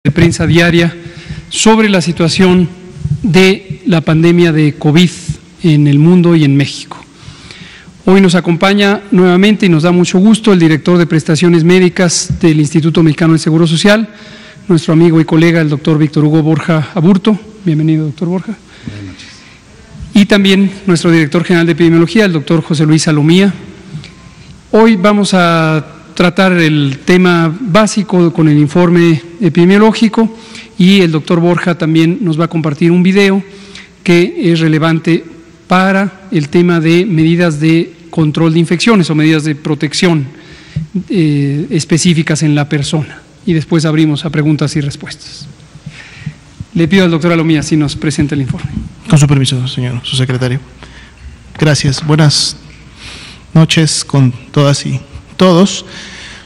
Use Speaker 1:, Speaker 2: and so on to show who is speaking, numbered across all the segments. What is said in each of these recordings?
Speaker 1: de prensa diaria sobre la situación de la pandemia de COVID en el mundo y en México. Hoy nos acompaña nuevamente y nos da mucho gusto el director de prestaciones médicas del Instituto Mexicano del Seguro Social, nuestro amigo y colega, el doctor Víctor Hugo Borja Aburto. Bienvenido, doctor Borja.
Speaker 2: Buenas noches.
Speaker 1: Y también nuestro director general de epidemiología, el doctor José Luis Salomía. Hoy vamos a tratar el tema básico con el informe epidemiológico y el doctor Borja también nos va a compartir un video que es relevante para el tema de medidas de control de infecciones o medidas de protección específicas en la persona. Y después abrimos a preguntas y respuestas. Le pido al doctor Salomía si nos presenta el informe.
Speaker 2: Con su permiso, señor subsecretario. Gracias. Buenas noches con todas y todos.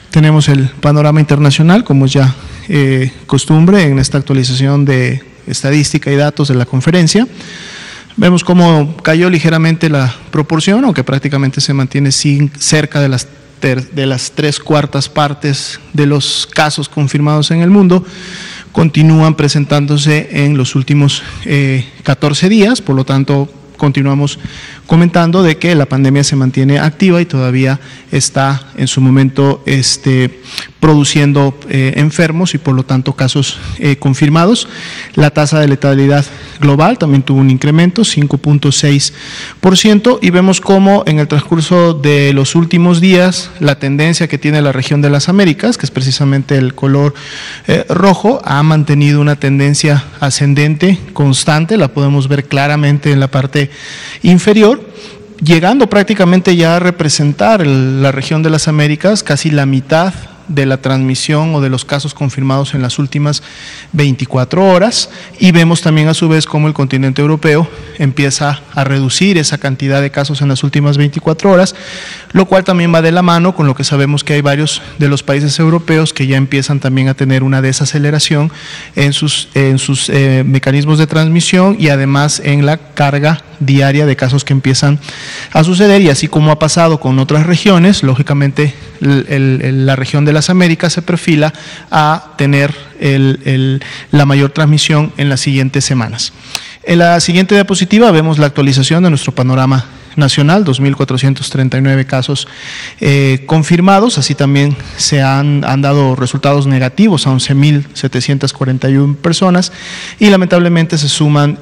Speaker 2: Tenemos el panorama internacional, como es ya costumbre en esta actualización de estadística y datos de la conferencia. Vemos cómo cayó ligeramente la proporción, aunque prácticamente se mantiene cerca de las 3/4 partes de los casos confirmados en el mundo. Continúan presentándose en los últimos 14 días, por lo tanto continuamos comentando de que la pandemia se mantiene activa y todavía está en su momento produciendo enfermos y por lo tanto casos confirmados. La tasa de letalidad global también tuvo un incremento, 5.6%, y vemos cómo en el transcurso de los últimos días la tendencia que tiene la región de las Américas, que es precisamente el color rojo, ha mantenido una tendencia ascendente constante, la podemos ver claramente en la parte inferior, llegando prácticamente ya a representar la región de las Américas casi la mitad de la transmisión o de los casos confirmados en las últimas 24 horas, y vemos también a su vez cómo el continente europeo empieza a reducir esa cantidad de casos en las últimas 24 horas, lo cual también va de la mano con lo que sabemos que hay varios de los países europeos que ya empiezan también a tener una desaceleración en sus mecanismos de transmisión y además en la carga diaria de casos que empiezan a suceder, y así como ha pasado con otras regiones, lógicamente la región de las Américas se perfila a tener la mayor transmisión en las siguientes semanas. En la siguiente diapositiva vemos la actualización de nuestro panorama nacional, 2.439 casos confirmados, así también se han dado resultados negativos a 11.741 personas y lamentablemente se suman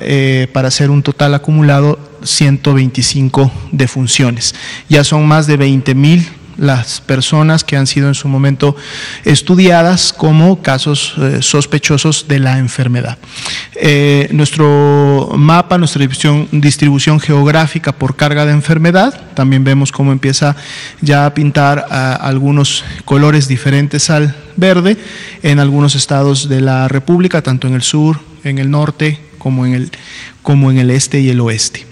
Speaker 2: para hacer un total acumulado 125 defunciones. Ya son más de 20.000 las personas que han sido en su momento estudiadas como casos sospechosos de la enfermedad. Nuestro mapa, nuestra distribución geográfica por carga de enfermedad, también vemos cómo empieza ya a pintar algunos colores diferentes al verde en algunos estados de la República, tanto en el sur, en el norte, como en el este y el oeste.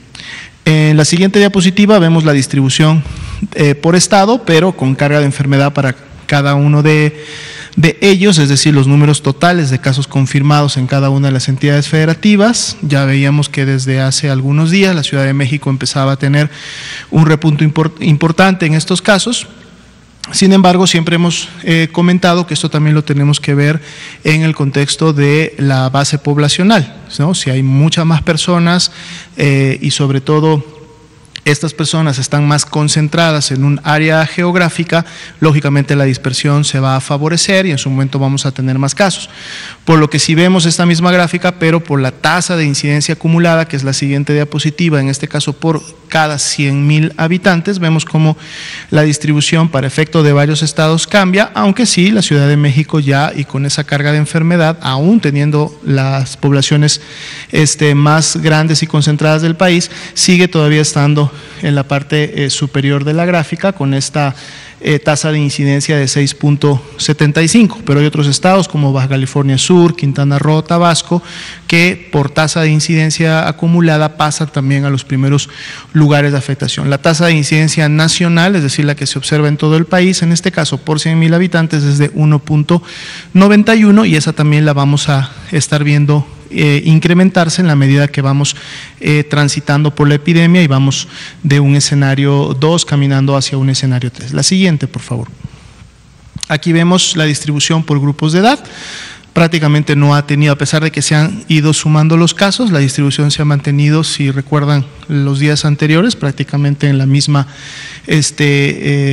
Speaker 2: En la siguiente diapositiva vemos la distribución por estado, pero con carga de enfermedad para cada uno de ellos, es decir, los números totales de casos confirmados en cada una de las entidades federativas. Ya veíamos que desde hace algunos días la Ciudad de México empezaba a tener un repunto importante en estos casos. Sin embargo, siempre hemos comentado que esto también lo tenemos que ver en el contexto de la base poblacional, ¿no? Si hay muchas más personas y sobre todo estas personas están más concentradas en un área geográfica, lógicamente la dispersión se va a favorecer y en su momento vamos a tener más casos. Por lo que si vemos esta misma gráfica, pero por la tasa de incidencia acumulada, que es la siguiente diapositiva, en este caso por cada 100.000 habitantes, vemos cómo la distribución para efecto de varios estados cambia, aunque sí, la Ciudad de México ya y con esa carga de enfermedad, aún teniendo las poblaciones más grandes y concentradas del país, sigue todavía estando en la parte superior de la gráfica con esta tasa de incidencia de 6.75, pero hay otros estados como Baja California Sur, Quintana Roo, Tabasco, que por tasa de incidencia acumulada pasan también a los primeros lugares de afectación. La tasa de incidencia nacional, es decir, la que se observa en todo el país, en este caso por 100.000 habitantes es de 1.91 y esa también la vamos a estar viendo incrementarse en la medida que vamos transitando por la epidemia y vamos de un escenario 2 caminando hacia un escenario 3. La siguiente, por favor. Aquí vemos la distribución por grupos de edad. prácticamente no ha tenido, a pesar de que se han ido sumando los casos, la distribución se ha mantenido, si recuerdan los días anteriores, prácticamente en la misma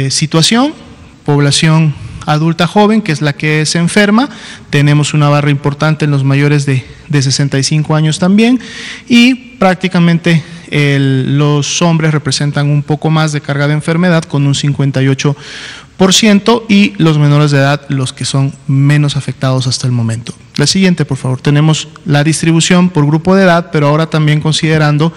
Speaker 2: situación. Población adulta joven, que es la que se enferma, tenemos una barra importante en los mayores de 65 años también, y prácticamente los hombres representan un poco más de carga de enfermedad con un 58%, y los menores de edad los que son menos afectados hasta el momento. La siguiente, por favor. Tenemos la distribución por grupo de edad, pero ahora también considerando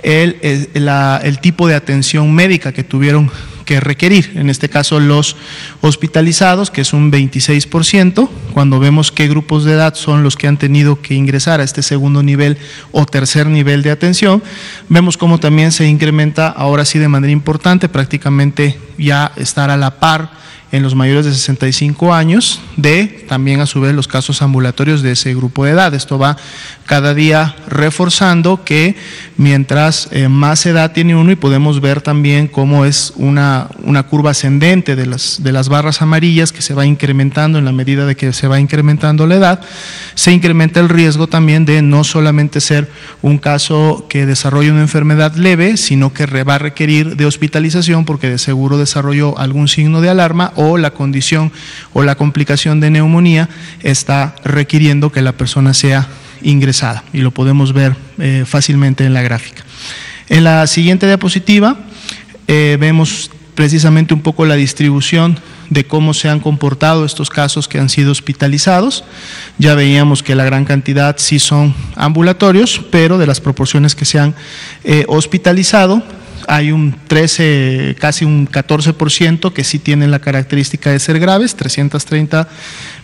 Speaker 2: el tipo de atención médica que tuvieron que requerir, en este caso los hospitalizados, que es un 26%, cuando vemos qué grupos de edad son los que han tenido que ingresar a este segundo nivel o tercer nivel de atención, vemos cómo también se incrementa, ahora sí de manera importante, prácticamente ya estar a la par en los mayores de 65 años, de también a su vez los casos ambulatorios de ese grupo de edad. Esto va cada día reforzando que mientras más edad tiene uno, y podemos ver también cómo es una curva ascendente de las barras amarillas que se va incrementando en la medida de que se va incrementando la edad, se incrementa el riesgo también de no solamente ser un caso que desarrolle una enfermedad leve, sino que va a requerir de hospitalización porque de seguro desarrolló algún signo de alarma, o la condición o la complicación de neumonía está requiriendo que la persona sea ingresada, y lo podemos ver fácilmente en la gráfica. En la siguiente diapositiva vemos precisamente un poco la distribución de cómo se han comportado estos casos que han sido hospitalizados. Ya veíamos que la gran cantidad sí son ambulatorios, pero de las proporciones que se han hospitalizado, hay un 13, casi un 14% que sí tienen la característica de ser graves, 330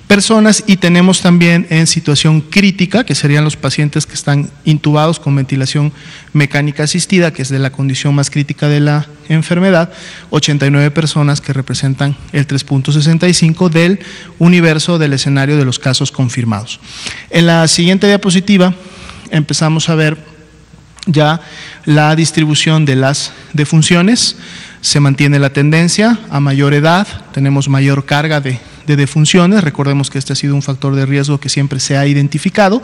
Speaker 2: personas, y tenemos también en situación crítica, que serían los pacientes que están intubados con ventilación mecánica asistida, que es de la condición más crítica de la enfermedad, 89 personas, que representan el 3.65 del universo del escenario de los casos confirmados. En la siguiente diapositiva empezamos a ver ya la distribución de las defunciones. Se mantiene la tendencia a mayor edad, tenemos mayor carga de defunciones. Recordemos que este ha sido un factor de riesgo que siempre se ha identificado,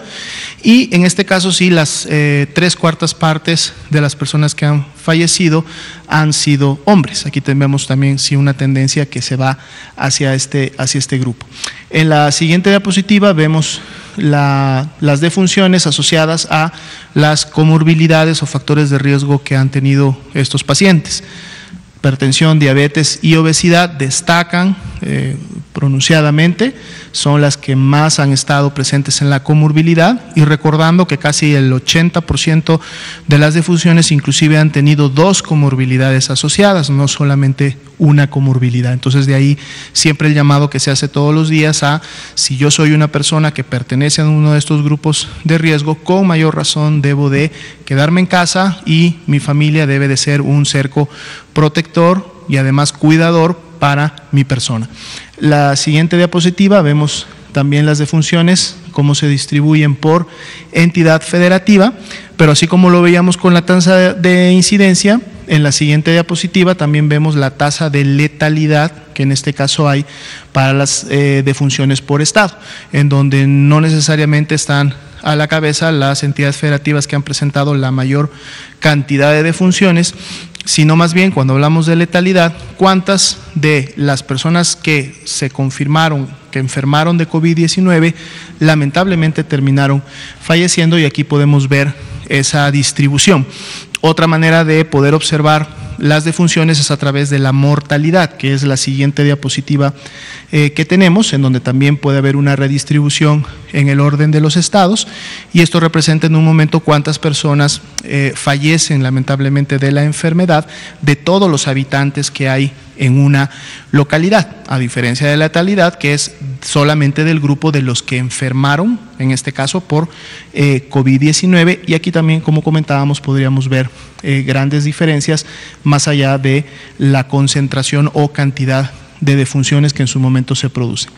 Speaker 2: y en este caso sí, las 3/4 partes de las personas que han fallecido han sido hombres. Aquí tenemos también sí una tendencia que se va hacia este grupo. En la siguiente diapositiva vemos las defunciones asociadas a las comorbilidades o factores de riesgo que han tenido estos pacientes. Hipertensión, diabetes y obesidad destacan pronunciadamente, son las que más han estado presentes en la comorbilidad, y recordando que casi el 80% de las defunciones inclusive han tenido 2 comorbilidades asociadas, no solamente una comorbilidad. Entonces de ahí siempre el llamado que se hace todos los días a, si yo soy una persona que pertenece a uno de estos grupos de riesgo, con mayor razón debo de quedarme en casa, y mi familia debe de ser un cerco protector y además cuidador para mi persona. La siguiente diapositiva vemos también las defunciones, cómo se distribuyen por entidad federativa, pero así como lo veíamos con la tasa de incidencia, en la siguiente diapositiva también vemos la tasa de letalidad que en este caso hay para las defunciones por estado, en donde no necesariamente están a la cabeza las entidades federativas que han presentado la mayor cantidad de defunciones, sino más bien, cuando hablamos de letalidad, cuántas de las personas que se confirmaron que enfermaron de COVID-19 lamentablemente terminaron falleciendo, y aquí podemos ver esa distribución. Otra manera de poder observar las defunciones es a través de la mortalidad, que es la siguiente diapositiva que tenemos, en donde también puede haber una redistribución en el orden de los estados, y esto representa en un momento cuántas personas fallecen lamentablemente de la enfermedad de todos los habitantes que hay en una localidad, a diferencia de la letalidad, que es solamente del grupo de los que enfermaron, en este caso por COVID-19, y aquí también, como comentábamos, podríamos ver grandes diferencias más allá de la concentración o cantidad de defunciones que en su momento se producen.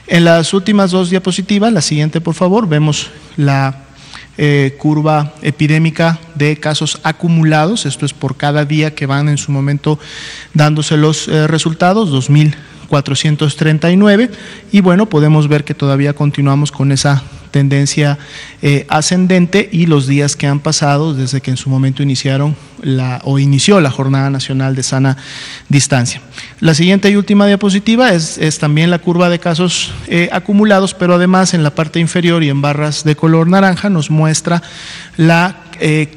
Speaker 2: En las últimas 2 diapositivas, la siguiente por favor, vemos la curva epidémica de casos acumulados. Esto es por cada día que van en su momento dándose los resultados, 2000 439 y bueno, podemos ver que todavía continuamos con esa tendencia ascendente y los días que han pasado desde que en su momento inició la Jornada Nacional de Sana Distancia. La siguiente y última diapositiva es también la curva de casos acumulados, pero además en la parte inferior y en barras de color naranja nos muestra la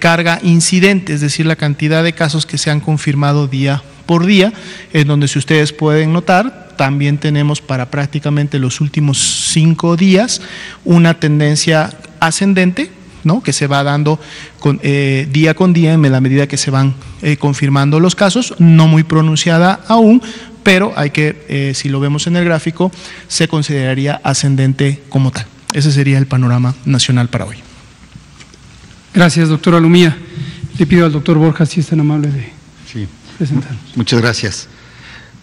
Speaker 2: carga incidente, es decir, la cantidad de casos que se han confirmado día por día, en donde, si ustedes pueden notar, también tenemos para prácticamente los últimos 5 días una tendencia ascendente, ¿no?, que se va dando día con día en la medida que se van confirmando los casos, no muy pronunciada aún, pero hay que, si lo vemos en el gráfico, se consideraría ascendente como tal. Ese sería el panorama nacional para hoy.
Speaker 1: Gracias, doctor Alumía. Le pido al doctor Borja si es tan amable de presentar.
Speaker 3: Muchas gracias.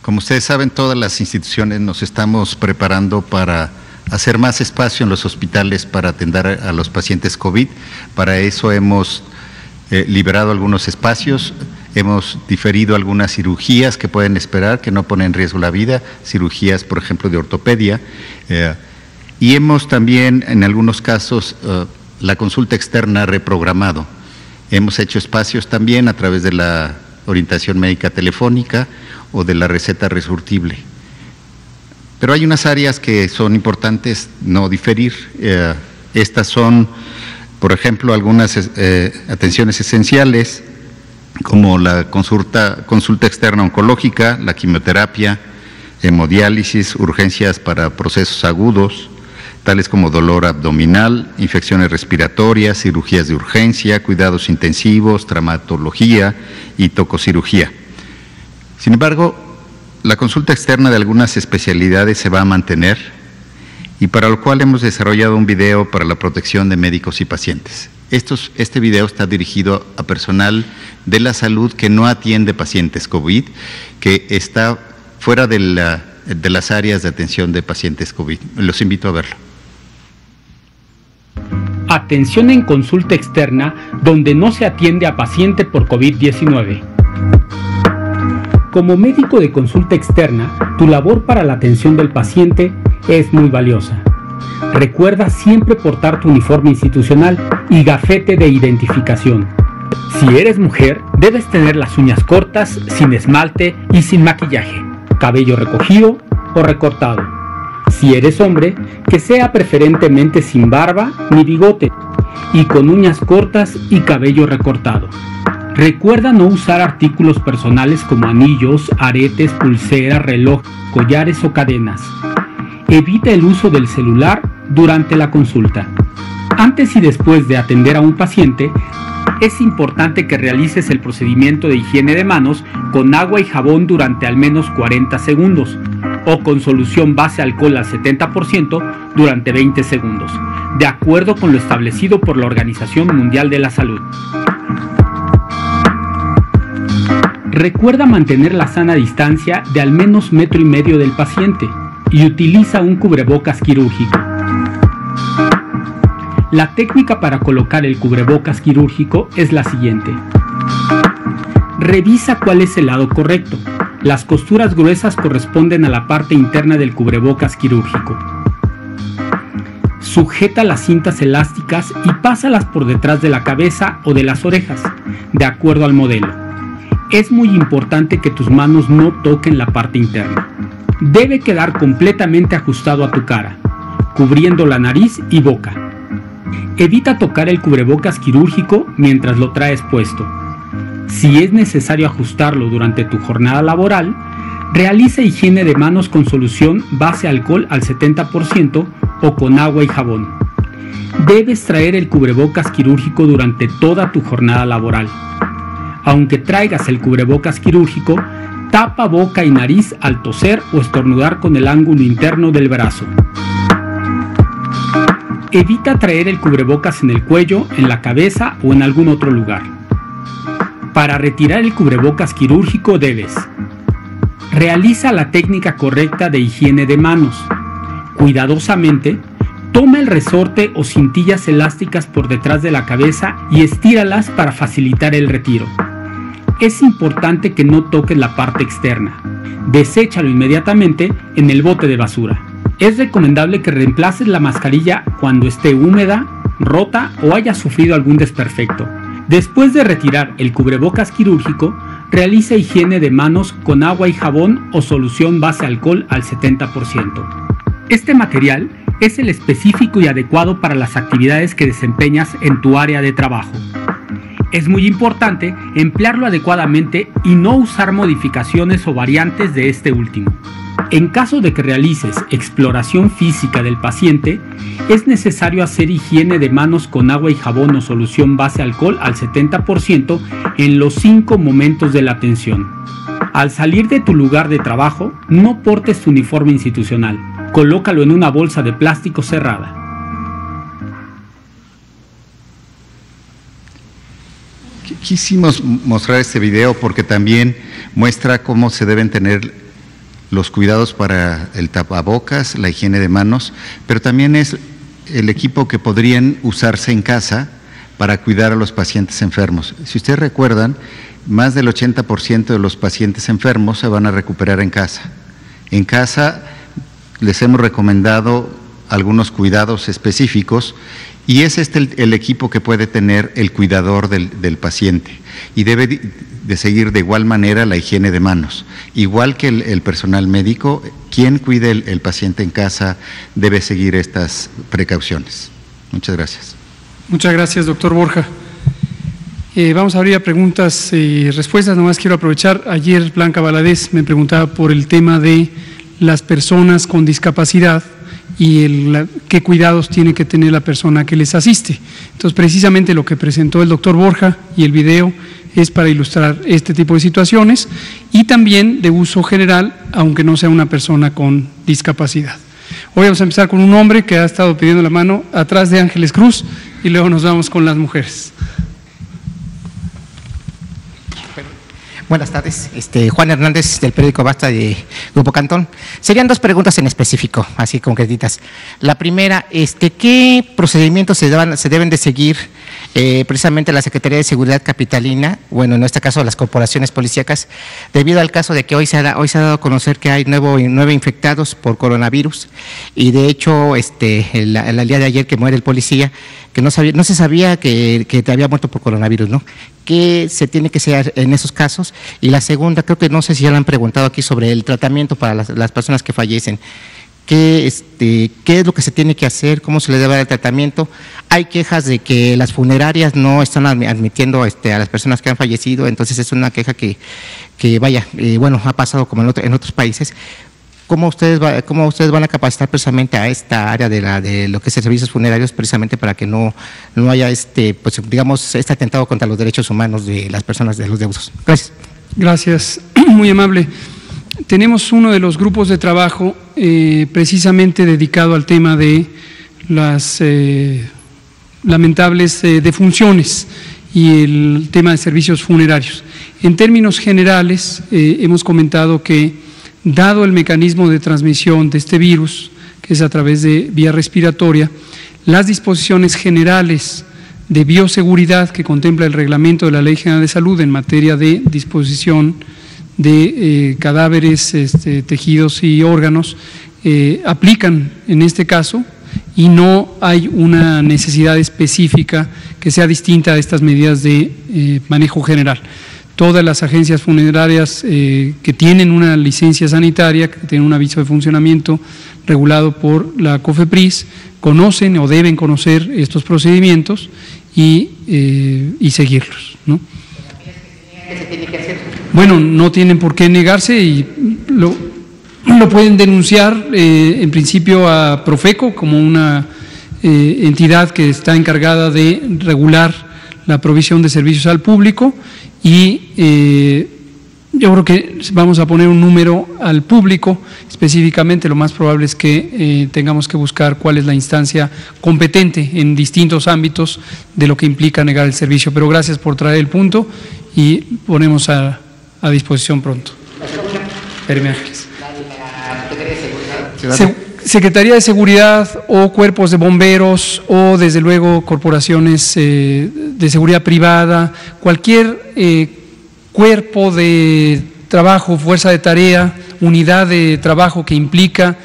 Speaker 3: Como ustedes saben, todas las instituciones nos estamos preparando para hacer más espacio en los hospitales para atender a los pacientes COVID. Para eso hemos liberado algunos espacios, hemos diferido algunas cirugías que pueden esperar, que no ponen en riesgo la vida, cirugías, por ejemplo, de ortopedia, y hemos también, en algunos casos, la consulta externa reprogramado. Hemos hecho espacios también a través de la orientación médica telefónica o de la receta resurtible. Pero hay unas áreas que son importantes no diferir. Estas son, por ejemplo, algunas atenciones esenciales, como la consulta externa oncológica, la quimioterapia, hemodiálisis, urgencias para procesos agudos, tales como dolor abdominal, infecciones respiratorias, cirugías de urgencia, cuidados intensivos, traumatología y tococirugía. Sin embargo, la consulta externa de algunas especialidades se va a mantener, y para lo cual hemos desarrollado un video para la protección de médicos y pacientes. Este video está dirigido a personal de la salud que no atiende pacientes COVID, que está fuera de las áreas de atención de pacientes COVID. Los invito a verlo.
Speaker 4: Atención en consulta externa donde no se atiende a paciente por COVID-19. Como médico de consulta externa, tu labor para la atención del paciente es muy valiosa. Recuerda siempre portar tu uniforme institucional y gafete de identificación. Si eres mujer, debes tener las uñas cortas, sin esmalte y sin maquillaje, cabello recogido o recortado. Si eres hombre, que sea preferentemente sin barba ni bigote y con uñas cortas y cabello recortado. Recuerda no usar artículos personales como anillos, aretes, pulseras, reloj, collares o cadenas. Evita el uso del celular durante la consulta. Antes y después de atender a un paciente, es importante que realices el procedimiento de higiene de manos con agua y jabón durante al menos 40 segundos o con solución base alcohol al 70% durante 20 segundos, de acuerdo con lo establecido por la Organización Mundial de la Salud. Recuerda mantener la sana distancia de al menos 1,5 metros del paciente y utiliza un cubrebocas quirúrgico. La técnica para colocar el cubrebocas quirúrgico es la siguiente. Revisa cuál es el lado correcto. Las costuras gruesas corresponden a la parte interna del cubrebocas quirúrgico. Sujeta las cintas elásticas y pásalas por detrás de la cabeza o de las orejas, de acuerdo al modelo. Es muy importante que tus manos no toquen la parte interna. Debe quedar completamente ajustado a tu cara, cubriendo la nariz y boca. Evita tocar el cubrebocas quirúrgico mientras lo traes puesto. Si es necesario ajustarlo durante tu jornada laboral, realiza higiene de manos con solución base alcohol al 70% o con agua y jabón. Debes traer el cubrebocas quirúrgico durante toda tu jornada laboral. Aunque traigas el cubrebocas quirúrgico, tapa boca y nariz al toser o estornudar con el ángulo interno del brazo. Evita traer el cubrebocas en el cuello, en la cabeza o en algún otro lugar. Para retirar el cubrebocas quirúrgico debes: realiza la técnica correcta de higiene de manos. Cuidadosamente, toma el resorte o cintillas elásticas por detrás de la cabeza y estíralas para facilitar el retiro. es importante que no toques la parte externa. Deséchalo inmediatamente en el bote de basura. Es recomendable que reemplaces la mascarilla cuando esté húmeda, rota o haya sufrido algún desperfecto. Después de retirar el cubrebocas quirúrgico, realiza higiene de manos con agua y jabón o solución base alcohol al 70%. Este material es el específico y adecuado para las actividades que desempeñas en tu área de trabajo. Es muy importante emplearlo adecuadamente y no usar modificaciones o variantes de este último. En caso de que realices exploración física del paciente, es necesario hacer higiene de manos con agua y jabón o solución base alcohol al 70% en los 5 momentos de la atención. Al salir de tu lugar de trabajo, no portes tu uniforme institucional. Colócalo en una bolsa de plástico cerrada.
Speaker 3: Quisimos mostrar este video porque también muestra cómo se deben tener los cuidados para el tapabocas, la higiene de manos, pero también es el equipo que podrían usarse en casa para cuidar a los pacientes enfermos. Si ustedes recuerdan, más del 80% de los pacientes enfermos se van a recuperar en casa. En casa les hemos recomendado algunos cuidados específicos y es el equipo que puede tener el cuidador del paciente y debe de seguir de igual manera la higiene de manos. Igual que el personal médico, quien cuide el paciente en casa debe seguir estas precauciones. Muchas gracias.
Speaker 1: Muchas gracias, doctor Borja. Vamos a abrir a preguntas y respuestas. Nomás quiero aprovechar, ayer Blanca Valadez me preguntaba por el tema de las personas con discapacidad y qué cuidados tiene que tener la persona que les asiste. Entonces, precisamente lo que presentó el doctor Borja y el video es para ilustrar este tipo de situaciones y también de uso general, aunque no sea una persona con discapacidad. Hoy vamos a empezar con un hombre que ha estado pidiendo la mano atrás de Ángeles Cruz y luego nos vamos con las mujeres.
Speaker 5: Buenas tardes, Juan Hernández del periódico Basta de Grupo Cantón. Serían 2 preguntas en específico, así concretitas. La primera, ¿qué procedimientos se deben de seguir precisamente la Secretaría de Seguridad Capitalina, bueno, en este caso las corporaciones policíacas, debido al caso de que hoy se ha dado a conocer que hay 9 infectados por coronavirus y de hecho el día de ayer que muere el policía, que no se sabía que te había muerto por coronavirus, ¿no? ¿Qué se tiene que hacer en esos casos? Y la segunda, creo que no sé si ya le han preguntado aquí sobre el tratamiento para las personas que fallecen. ¿Qué es lo que se tiene que hacer? ¿Cómo se le debe dar el tratamiento? Hay quejas de que las funerarias no están admitiendo a las personas que han fallecido, entonces es una queja que ha pasado como en otros países. ¿Cómo ustedes van a capacitar precisamente a esta área de lo que es servicios funerarios precisamente para que no haya este atentado contra los derechos humanos de las personas, de los deudos? Gracias.
Speaker 1: Gracias, muy amable. Tenemos uno de los grupos de trabajo precisamente dedicado al tema de las lamentables defunciones y el tema de servicios funerarios. En términos generales, hemos comentado que dado el mecanismo de transmisión de este virus, que es a través de vía respiratoria, las disposiciones generales de bioseguridad que contempla el reglamento de la Ley General de Salud en materia de disposición de cadáveres, tejidos y órganos, aplican en este caso y no hay una necesidad específica que sea distinta a estas medidas de manejo general. Todas las agencias funerarias que tienen una licencia sanitaria, que tienen un aviso de funcionamiento regulado por la COFEPRIS, conocen o deben conocer estos procedimientos y seguirlos, ¿no?
Speaker 5: ¿Qué se tiene que hacer?
Speaker 1: Bueno, no tienen por qué negarse y lo pueden denunciar en principio a Profeco como una entidad que está encargada de regular la provisión de servicios al público y yo creo que vamos a poner un número al público específicamente. Lo más probable es que tengamos que buscar cuál es la instancia competente en distintos ámbitos de lo que implica negar el servicio, pero gracias por traer el punto y ponemos a disposición pronto. Secretaría de Seguridad o cuerpos de bomberos o desde luego corporaciones de seguridad privada, cualquier cuerpo de trabajo, fuerza de tarea, unidad de trabajo que implica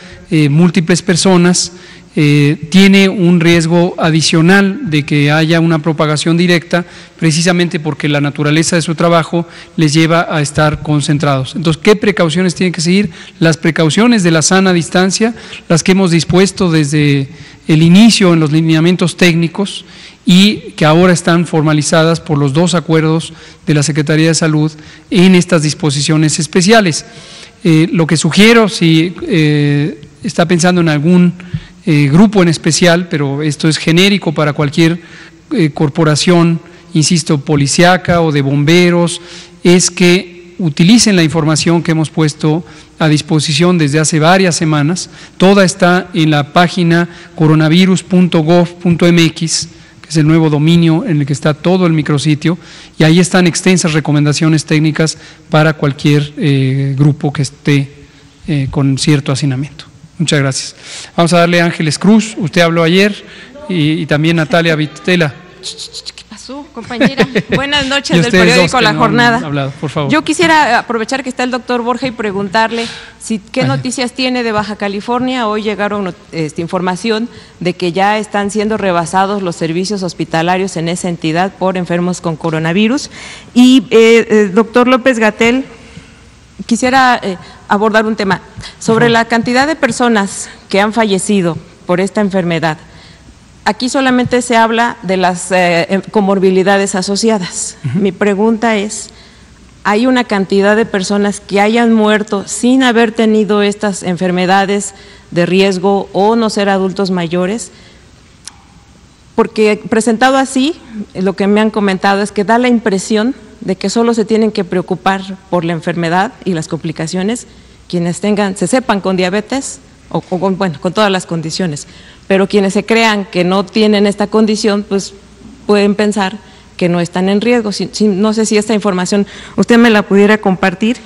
Speaker 1: múltiples personas, tiene un riesgo adicional de que haya una propagación directa, precisamente porque la naturaleza de su trabajo les lleva a estar concentrados. Entonces, ¿qué precauciones tienen que seguir? Las precauciones de la sana distancia, las que hemos dispuesto desde el inicio en los lineamientos técnicos y que ahora están formalizadas por los 2 acuerdos de la Secretaría de Salud en estas disposiciones especiales. Lo que sugiero, si está pensando en algún grupo en especial, pero esto es genérico para cualquier corporación, insisto, policíaca o de bomberos, es que utilicen la información que hemos puesto a disposición desde hace varias semanas. Toda está en la página coronavirus.gov.mx, que es el nuevo dominio en el que está todo el micrositio, y ahí están extensas recomendaciones técnicas para cualquier grupo que esté con cierto hacinamiento. Muchas gracias. Vamos a darle a Ángeles Cruz, usted habló ayer, y también Natalia Vitela.
Speaker 6: ¿Qué pasó, compañera? Buenas noches del periódico La Jornada.
Speaker 1: Hablado, por favor.
Speaker 6: Yo quisiera aprovechar que está el doctor Borja y preguntarle qué noticias tiene de Baja California. Hoy llegaron información de que ya están siendo rebasados los servicios hospitalarios en esa entidad por enfermos con coronavirus. Y doctor López-Gatell, quisiera abordar un tema sobre la cantidad de personas que han fallecido por esta enfermedad. Aquí solamente se habla de las comorbilidades asociadas. Mi pregunta es, ¿hay una cantidad de personas que hayan muerto sin haber tenido estas enfermedades de riesgo o no ser adultos mayores? Porque presentado así, lo que me han comentado es que da la impresión de que solo se tienen que preocupar por la enfermedad y las complicaciones quienes se sepan con diabetes o con todas las condiciones, pero quienes se crean que no tienen esta condición, pues pueden pensar que no están en riesgo. No sé si esta información usted me la pudiera compartir.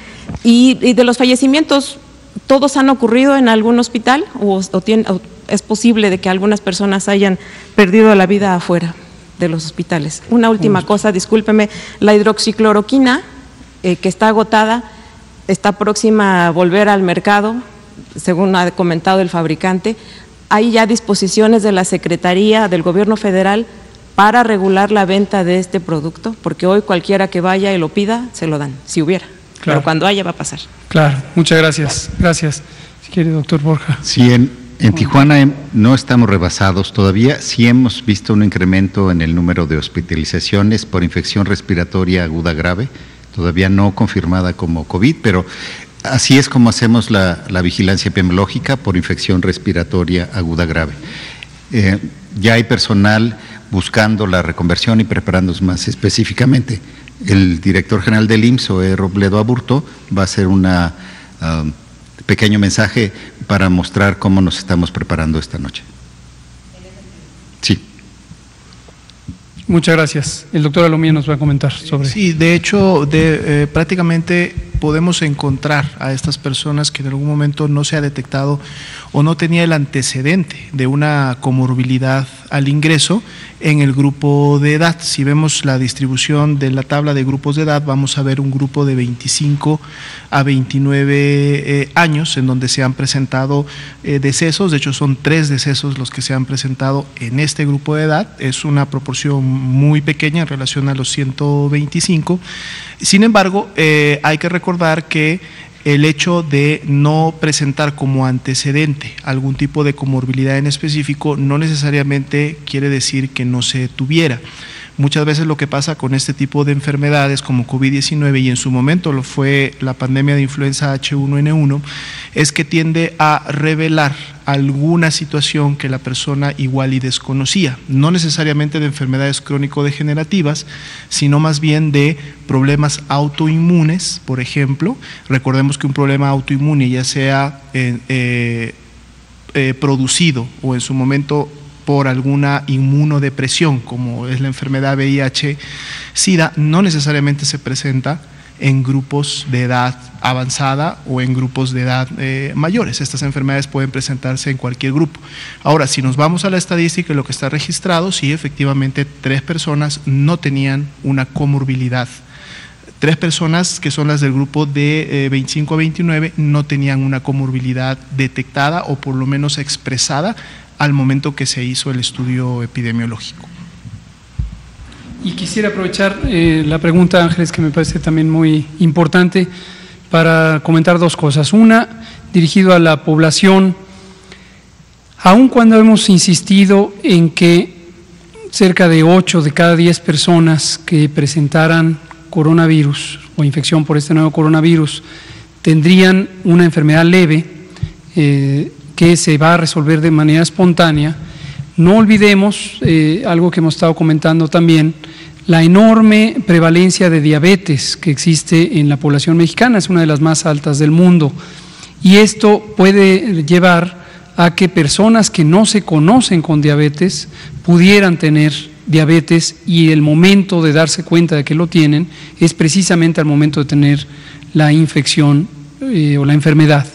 Speaker 6: Y de los fallecimientos, ¿todos han ocurrido en algún hospital o es posible de que algunas personas hayan perdido la vida afuera de los hospitales? Una última cosa, discúlpeme, la hidroxicloroquina que está agotada, está próxima a volver al mercado, según ha comentado el fabricante. ¿Hay ya disposiciones de la Secretaría del Gobierno Federal para regular la venta de este producto? Porque hoy cualquiera que vaya y lo pida, se lo dan, si hubiera, claro. Pero cuando haya va a pasar.
Speaker 1: Claro, muchas gracias. Gracias. Si quiere, doctor Borja.
Speaker 3: Sí, en Tijuana no estamos rebasados todavía, sí hemos visto un incremento en el número de hospitalizaciones por infección respiratoria aguda grave, todavía no confirmada como COVID, pero así es como hacemos la vigilancia epidemiológica por infección respiratoria aguda grave. Ya hay personal buscando la reconversión y preparándose más específicamente. El director general del IMSS, Zoé Robledo Aburto, va a hacer un pequeño mensaje para mostrar cómo nos estamos preparando esta noche. Sí.
Speaker 1: Muchas gracias. El doctor Alomía nos va a comentar sobre…
Speaker 2: Sí, de hecho, prácticamente podemos encontrar a estas personas que en algún momento no se ha detectado o no tenía el antecedente de una comorbilidad al ingreso en el grupo de edad. Si vemos la distribución de la tabla de grupos de edad, vamos a ver un grupo de 25 a 29 años en donde se han presentado decesos. De hecho, son 3 decesos los que se han presentado en este grupo de edad. Es una proporción muy pequeña en relación a los 125. Sin embargo, hay que recordar que el hecho de no presentar como antecedente algún tipo de comorbilidad en específico no necesariamente quiere decir que no se tuviera. Muchas veces lo que pasa con este tipo de enfermedades como COVID-19 y en su momento lo fue la pandemia de influenza H1N1 es que tiende a revelar alguna situación que la persona igual y desconocía, no necesariamente de enfermedades crónico-degenerativas, sino más bien de problemas autoinmunes, por ejemplo. Recordemos que un problema autoinmune, ya sea producido o en su momento por alguna inmunodepresión, como es la enfermedad VIH-Sida, no necesariamente se presenta en grupos de edad avanzada o en grupos de edad mayores. Estas enfermedades pueden presentarse en cualquier grupo. Ahora, si nos vamos a la estadística y lo que está registrado, sí, efectivamente 3 personas no tenían una comorbilidad 3 personas, que son las del grupo de 25 a 29, no tenían una comorbilidad detectada o por lo menos expresada al momento que se hizo el estudio epidemiológico.
Speaker 1: Y quisiera aprovechar la pregunta, Ángeles, que me parece también muy importante, para comentar 2 cosas. Una, dirigido a la población, aun cuando hemos insistido en que cerca de 8 de cada 10 personas que presentaran coronavirus o infección por este nuevo coronavirus tendrían una enfermedad leve que se va a resolver de manera espontánea, no olvidemos algo que hemos estado comentando también, la enorme prevalencia de diabetes que existe en la población mexicana, es una de las más altas del mundo, y esto puede llevar a que personas que no se conocen con diabetes pudieran tener diabetes, y el momento de darse cuenta de que lo tienen es precisamente al momento de tener la infección o la enfermedad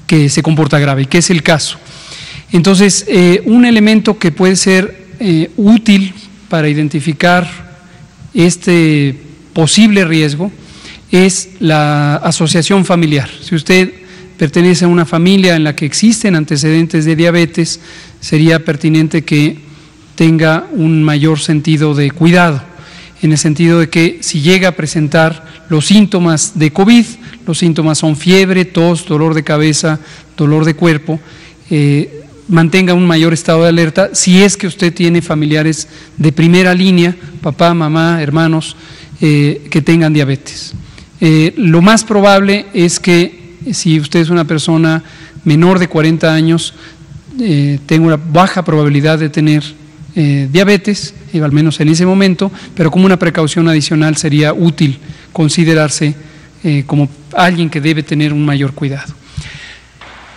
Speaker 1: que se comporta grave, y que es el caso. Entonces, un elemento que puede ser útil para identificar este posible riesgo es la asociación familiar. Si usted pertenece a una familia en la que existen antecedentes de diabetes, sería pertinente que tenga un mayor sentido de cuidado, en el sentido de que si llega a presentar los síntomas de COVID, los síntomas son fiebre, tos, dolor de cabeza, dolor de cuerpo, mantenga un mayor estado de alerta si es que usted tiene familiares de primera línea, papá, mamá, hermanos, que tengan diabetes. Lo más probable es que si usted es una persona menor de 40 años, tenga una baja probabilidad de tener diabetes, al menos en ese momento, pero como una precaución adicional sería útil considerarse como alguien que debe tener un mayor cuidado.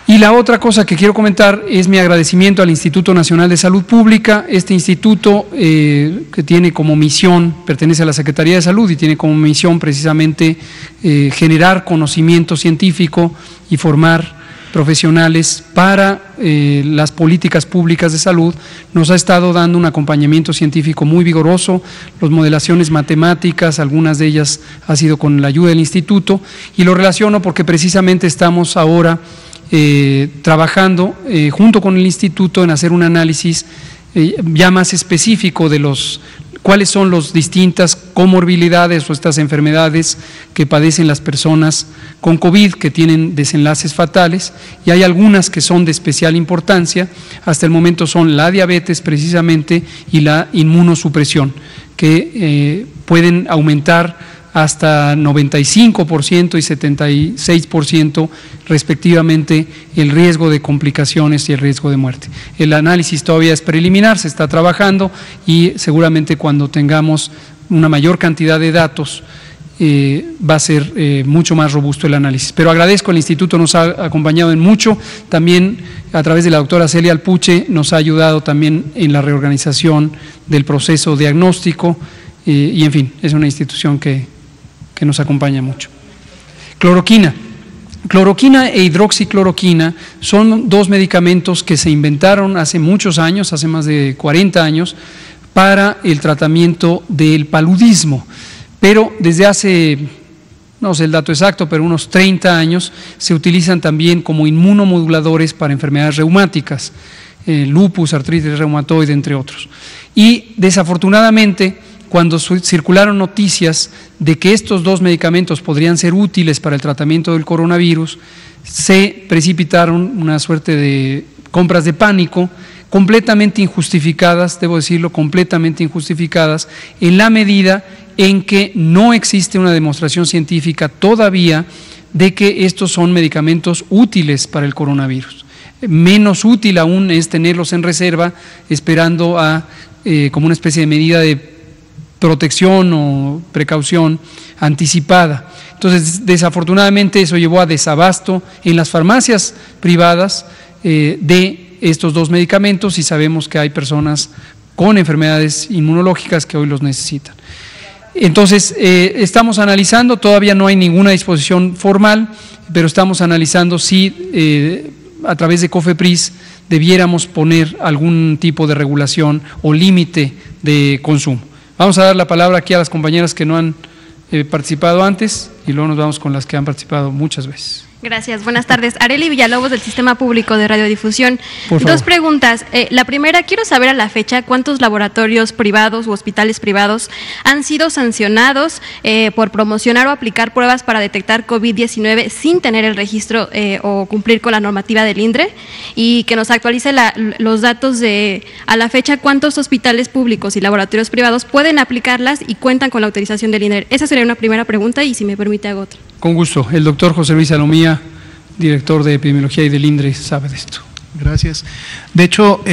Speaker 1: Y la otra cosa que quiero comentar es mi agradecimiento al Instituto Nacional de Salud Pública. Este instituto que tiene como misión, pertenece a la Secretaría de Salud y tiene como misión precisamente generar conocimiento científico y formar profesionales para las políticas públicas de salud, nos ha estado dando un acompañamiento científico muy vigoroso, las modelaciones matemáticas, algunas de ellas ha sido con la ayuda del instituto, y lo relaciono porque precisamente estamos ahora trabajando junto con el instituto en hacer un análisis ya más específico de cuáles son las distintas comorbilidades o estas enfermedades que padecen las personas con COVID, que tienen desenlaces fatales, y hay algunas que son de especial importancia. Hasta el momento son la diabetes precisamente y la inmunosupresión, que pueden aumentar hasta 95% y 76% respectivamente el riesgo de complicaciones y el riesgo de muerte. El análisis todavía es preliminar, se está trabajando, y seguramente cuando tengamos una mayor cantidad de datos va a ser mucho más robusto el análisis. Pero agradezco, el instituto nos ha acompañado en mucho, también a través de la doctora Celia Alpuche nos ha ayudado también en la reorganización del proceso diagnóstico, y en fin, es una institución que nos acompaña mucho. Cloroquina. Cloroquina e hidroxicloroquina son 2 medicamentos que se inventaron hace muchos años, hace más de 40 años, para el tratamiento del paludismo, pero desde hace, no sé el dato exacto, pero unos 30 años se utilizan también como inmunomoduladores para enfermedades reumáticas, lupus, artritis reumatoide, entre otros. Y desafortunadamente, cuando circularon noticias de que estos 2 medicamentos podrían ser útiles para el tratamiento del coronavirus, se precipitaron una suerte de compras de pánico completamente injustificadas, debo decirlo, completamente injustificadas, en la medida en que no existe una demostración científica todavía de que estos son medicamentos útiles para el coronavirus. Menos útil aún es tenerlos en reserva, esperando como una especie de medida de protección o precaución anticipada. Entonces, desafortunadamente eso llevó a desabasto en las farmacias privadas de estos 2 medicamentos, y sabemos que hay personas con enfermedades inmunológicas que hoy los necesitan. Entonces, estamos analizando, todavía no hay ninguna disposición formal, pero estamos analizando si a través de COFEPRIS debiéramos poner algún tipo de regulación o límite de consumo. Vamos a dar la palabra aquí a las compañeras que no han participado antes y luego nos vamos con las que han participado muchas veces.
Speaker 7: Gracias, buenas tardes. Arely Villalobos, del Sistema Público de Radiodifusión. Dos preguntas. La primera, quiero saber a la fecha cuántos laboratorios privados u hospitales privados han sido sancionados por promocionar o aplicar pruebas para detectar COVID-19 sin tener el registro o cumplir con la normativa del INDRE, y que nos actualice los datos de, a la fecha, cuántos hospitales públicos y laboratorios privados pueden aplicarlas y cuentan con la autorización del INDRE. Esa sería una primera pregunta y, si me permite, hago otra.
Speaker 1: Con gusto. El doctor José Luis Salomía, director de Epidemiología y del INDRE, sabe de esto.
Speaker 2: Gracias. De hecho,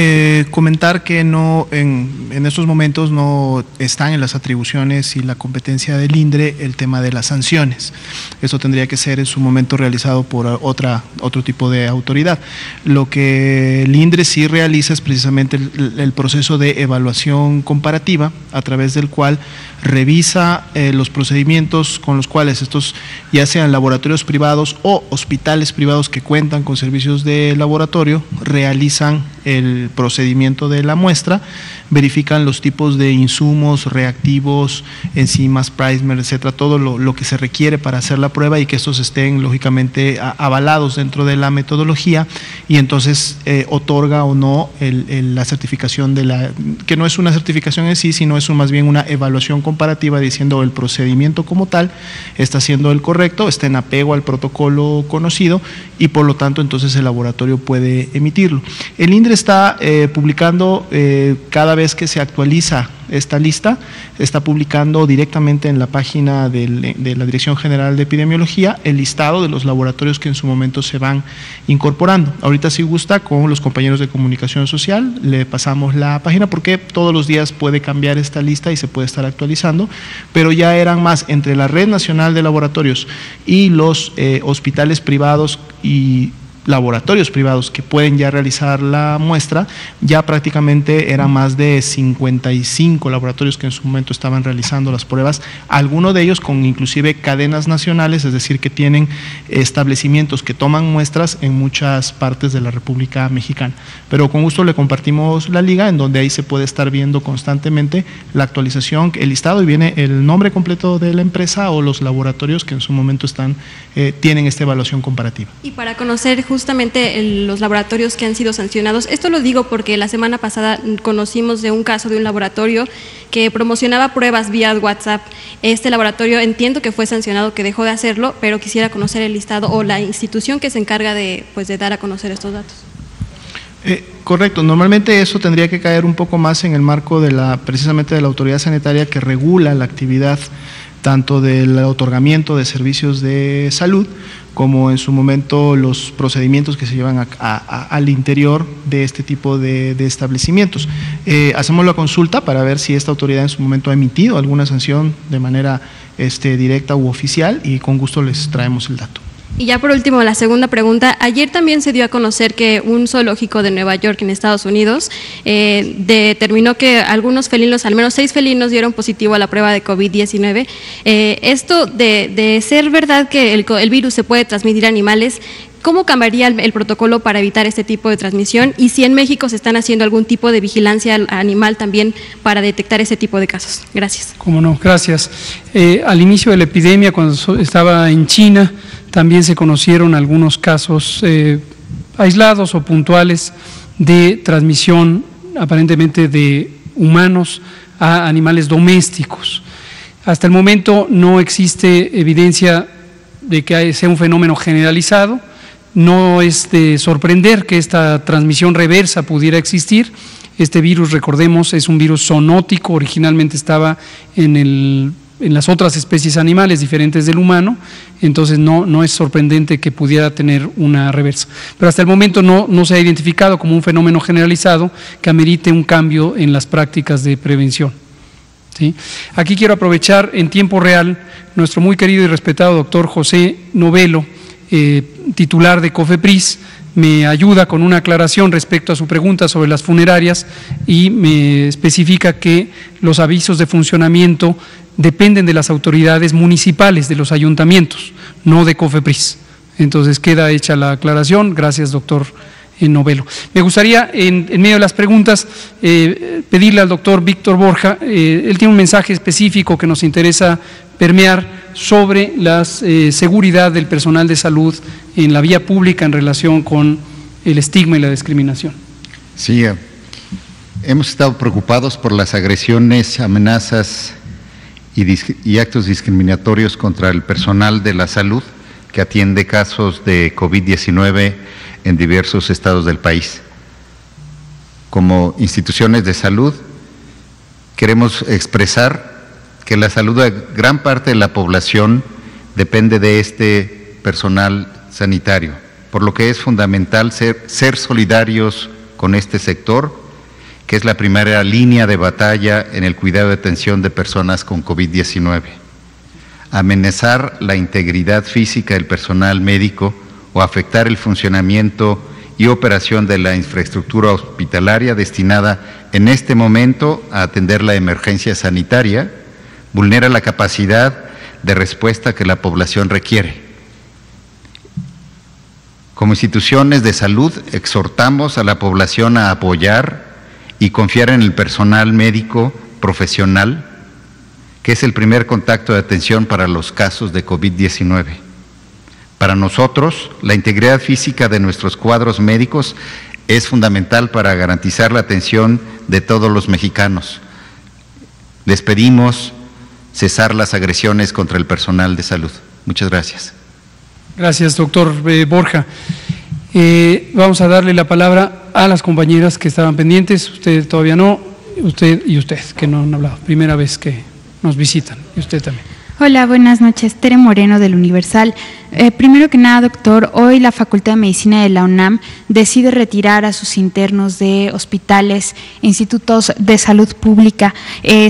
Speaker 2: comentar que no en estos momentos no están en las atribuciones y la competencia del INDRE el tema de las sanciones. Eso tendría que ser en su momento realizado por otro tipo de autoridad. Lo que el INDRE sí realiza es precisamente el proceso de evaluación comparativa, a través del cual revisa los procedimientos con los cuales estos, ya sean laboratorios privados o hospitales privados que cuentan con servicios de laboratorio, realizan el procedimiento de la muestra, verifican los tipos de insumos, reactivos, enzimas, primers, etcétera, todo lo que se requiere para hacer la prueba, y que estos estén lógicamente avalados dentro de la metodología, y entonces otorga o no la certificación que no es una certificación en sí, sino es más bien una evaluación comparativa, diciendo el procedimiento como tal está siendo el correcto, está en apego al protocolo conocido, y por lo tanto entonces el laboratorio puede emitirlo. El INDRE está publicando cada vez que se actualiza esta lista, está publicando directamente en la página de la Dirección General de Epidemiología el listado de los laboratorios que en su momento se van incorporando. Ahorita, si gusta, con los compañeros de comunicación social le pasamos la página, porque todos los días puede cambiar esta lista y se puede estar actualizando, pero ya eran más entre la Red Nacional de Laboratorios y los hospitales privados y laboratorios privados que pueden ya realizar la muestra, ya prácticamente eran más de 55 laboratorios que en su momento estaban realizando las pruebas, algunos de ellos con inclusive cadenas nacionales, es decir, que tienen establecimientos que toman muestras en muchas partes de la República Mexicana. Pero con gusto le compartimos la liga, en donde ahí se puede estar viendo constantemente la actualización, el listado, y viene el nombre completo de la empresa o los laboratorios que en su momento tienen esta evaluación comparativa.
Speaker 7: Y para conocer justamente los laboratorios que han sido sancionados, esto lo digo porque la semana pasada conocimos de un caso de un laboratorio que promocionaba pruebas vía WhatsApp. Este laboratorio, entiendo que fue sancionado, que dejó de hacerlo, pero quisiera conocer el listado o la institución que se encarga de dar a conocer estos datos.
Speaker 2: Correcto, normalmente eso tendría que caer un poco más en el marco precisamente de la autoridad sanitaria que regula la actividad tanto del otorgamiento de servicios de salud, como en su momento los procedimientos que se llevan al interior de este tipo de establecimientos. Hacemos la consulta para ver si esta autoridad en su momento ha emitido alguna sanción de manera directa u oficial, y con gusto les traemos el dato.
Speaker 7: Y ya por último, la segunda pregunta. Ayer también se dio a conocer que un zoológico de Nueva York, en Estados Unidos, determinó que algunos felinos, al menos 6 felinos, dieron positivo a la prueba de COVID-19. Esto de ser verdad que el virus se puede transmitir a animales, ¿cómo cambiaría el protocolo para evitar este tipo de transmisión? Y si en México se están haciendo algún tipo de vigilancia animal también para detectar ese tipo de casos. Gracias.
Speaker 1: Cómo no, gracias. Al inicio de la epidemia, cuando estaba en China, también se conocieron algunos casos aislados o puntuales de transmisión aparentemente de humanos a animales domésticos. Hasta el momento no existe evidencia de que sea un fenómeno generalizado. No es de sorprender que esta transmisión reversa pudiera existir. Este virus, recordemos, es un virus zoonótico, originalmente estaba en las otras especies animales diferentes del humano, entonces no es sorprendente que pudiera tener una reversa. Pero hasta el momento no se ha identificado como un fenómeno generalizado que amerite un cambio en las prácticas de prevención. ¿Sí? Aquí quiero aprovechar en tiempo real nuestro muy querido y respetado doctor José Novelo, titular de COFEPRIS, me ayuda con una aclaración respecto a su pregunta sobre las funerarias y me especifica que los avisos de funcionamiento dependen de las autoridades municipales, de los ayuntamientos, no de COFEPRIS. Entonces queda hecha la aclaración. Gracias, doctor Novelo. Me gustaría, en medio de las preguntas, pedirle al doctor Víctor Borja, él tiene un mensaje específico que nos interesa permear sobre la seguridad del personal de salud en la vía pública en relación con el estigma y la discriminación.
Speaker 3: Sí, hemos estado preocupados por las agresiones, amenazas y actos discriminatorios contra el personal de la salud que atiende casos de COVID-19 en diversos estados del país. Como instituciones de salud, queremos expresar que la salud de gran parte de la población depende de este personal sanitario, por lo que es fundamental ser solidarios con este sector, que es la primera línea de batalla en el cuidado y atención de personas con COVID-19. Amenazar la integridad física del personal médico o afectar el funcionamiento y operación de la infraestructura hospitalaria destinada en este momento a atender la emergencia sanitaria vulnera la capacidad de respuesta que la población requiere. Como instituciones de salud, exhortamos a la población a apoyar y confiar en el personal médico profesional, que es el primer contacto de atención para los casos de COVID-19. Para nosotros, la integridad física de nuestros cuadros médicos es fundamental para garantizar la atención de todos los mexicanos. Les pedimos cesar las agresiones contra el personal de salud. Muchas gracias.
Speaker 1: Gracias, doctor Borja. Vamos a darle la palabra a las compañeras que estaban pendientes. Usted todavía no, usted y usted, que no han hablado. Primera vez que nos visitan, y usted también.
Speaker 8: Hola, buenas noches. Tere Moreno del Universal. Primero que nada, doctor, hoy la Facultad de Medicina de la UNAM decide retirar a sus internos de hospitales, institutos de salud pública.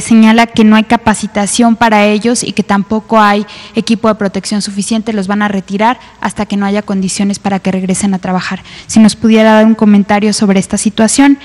Speaker 8: Señala que no hay capacitación para ellos y que tampoco hay equipo de protección suficiente. Los van a retirar hasta que no haya condiciones para que regresen a trabajar. Si nos pudiera dar un comentario sobre esta situación.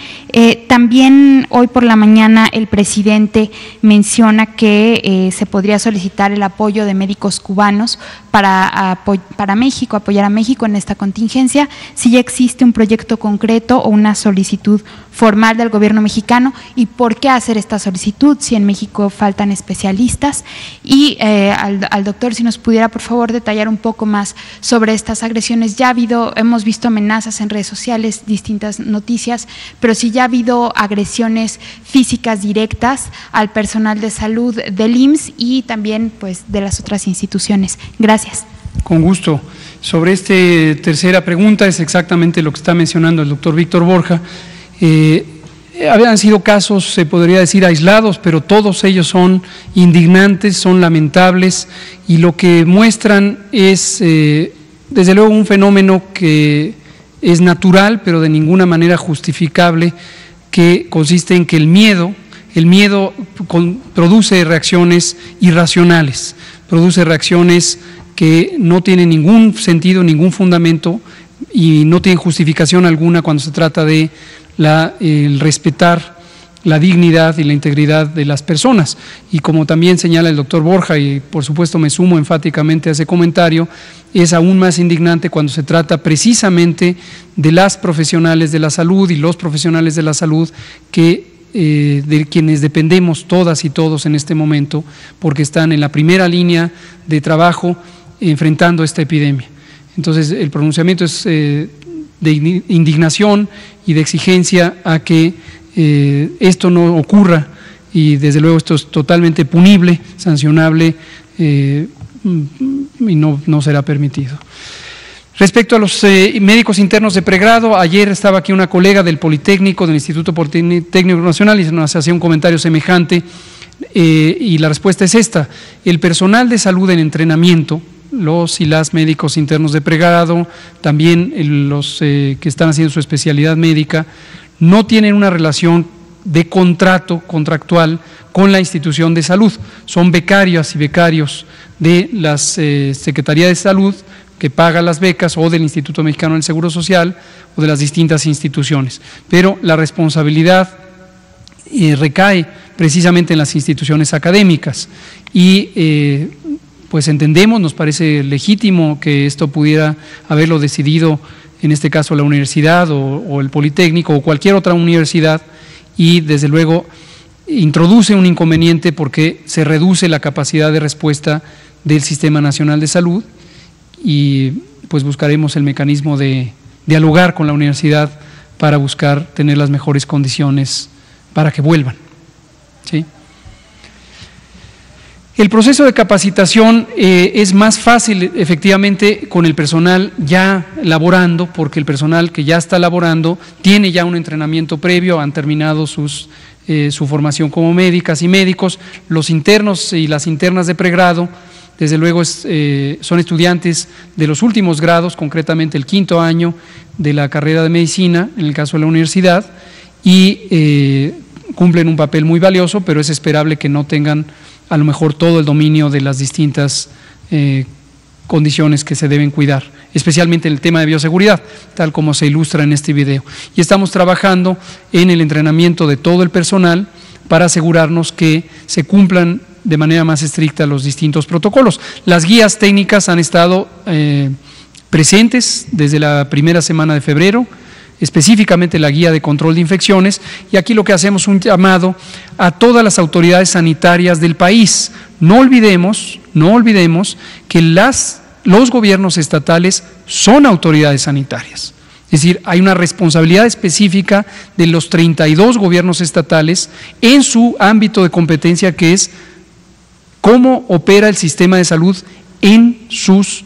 Speaker 8: También hoy por la mañana el presidente menciona que se podría solicitar el apoyo de médicos cubanos para México, apoyar a México en esta contingencia, si ya existe un proyecto concreto o una solicitud formal del gobierno mexicano y por qué hacer esta solicitud, si en México faltan especialistas. Y al doctor, si nos pudiera por favor detallar un poco más sobre estas agresiones. Ya hemos visto amenazas en redes sociales, distintas noticias, pero si ya ha habido agresiones físicas directas al personal de salud del IMSS y también pues de las otras instituciones. Gracias.
Speaker 1: Con gusto. Sobre esta tercera pregunta es exactamente lo que está mencionando el doctor Víctor Borja. Habían sido casos, se podría decir, aislados, pero todos ellos son indignantes, son lamentables y lo que muestran es, desde luego, un fenómeno que es natural, pero de ninguna manera justificable, que consiste en que el miedo produce reacciones irracionales, produce reacciones que no tienen ningún sentido, ningún fundamento y no tienen justificación alguna cuando se trata de el respetar la dignidad y la integridad de las personas. Y como también señala el doctor Borja, y por supuesto me sumo enfáticamente a ese comentario, es aún más indignante cuando se trata precisamente de las profesionales de la salud y los profesionales de la salud de quienes dependemos todas y todos en este momento, porque están en la primera línea de trabajo enfrentando esta epidemia. Entonces, el pronunciamiento es de indignación y de exigencia a que esto no ocurra y desde luego esto es totalmente punible, sancionable y no será permitido. Respecto a los médicos internos de pregrado, ayer estaba aquí una colega del Politécnico, del Instituto Politécnico Nacional, y nos hacía un comentario semejante y la respuesta es esta: el personal de salud en entrenamiento, los y las médicos internos de pregrado, también los que están haciendo su especialidad médica, no tienen una relación de contractual con la institución de salud, son becarias y becarios de la Secretaría de Salud, que paga las becas, o del Instituto Mexicano del Seguro Social, o de las distintas instituciones. Pero la responsabilidad recae precisamente en las instituciones académicas y pues entendemos, nos parece legítimo que esto pudiera haberlo decidido, en este caso la universidad o el Politécnico o cualquier otra universidad, y desde luego introduce un inconveniente porque se reduce la capacidad de respuesta del Sistema Nacional de Salud y pues buscaremos el mecanismo de dialogar con la universidad para buscar tener las mejores condiciones para que vuelvan, ¿sí? El proceso de capacitación es más fácil efectivamente con el personal ya laborando, porque el personal que ya está laborando tiene ya un entrenamiento previo, han terminado su formación como médicas y médicos. Los internos y las internas de pregrado, desde luego son estudiantes de los últimos grados, concretamente el 5º año de la carrera de medicina, en el caso de la universidad, y cumplen un papel muy valioso, pero es esperable que no tengan a lo mejor todo el dominio de las distintas condiciones que se deben cuidar, especialmente en el tema de bioseguridad, tal como se ilustra en este video. Y estamos trabajando en el entrenamiento de todo el personal para asegurarnos que se cumplan de manera más estricta los distintos protocolos. Las guías técnicas han estado presentes desde la primera semana de febrero, específicamente la guía de control de infecciones, y aquí lo que hacemos es un llamado a todas las autoridades sanitarias del país. No olvidemos que los gobiernos estatales son autoridades sanitarias. Es decir, hay una responsabilidad específica de los 32 gobiernos estatales en su ámbito de competencia, que es cómo opera el sistema de salud en sus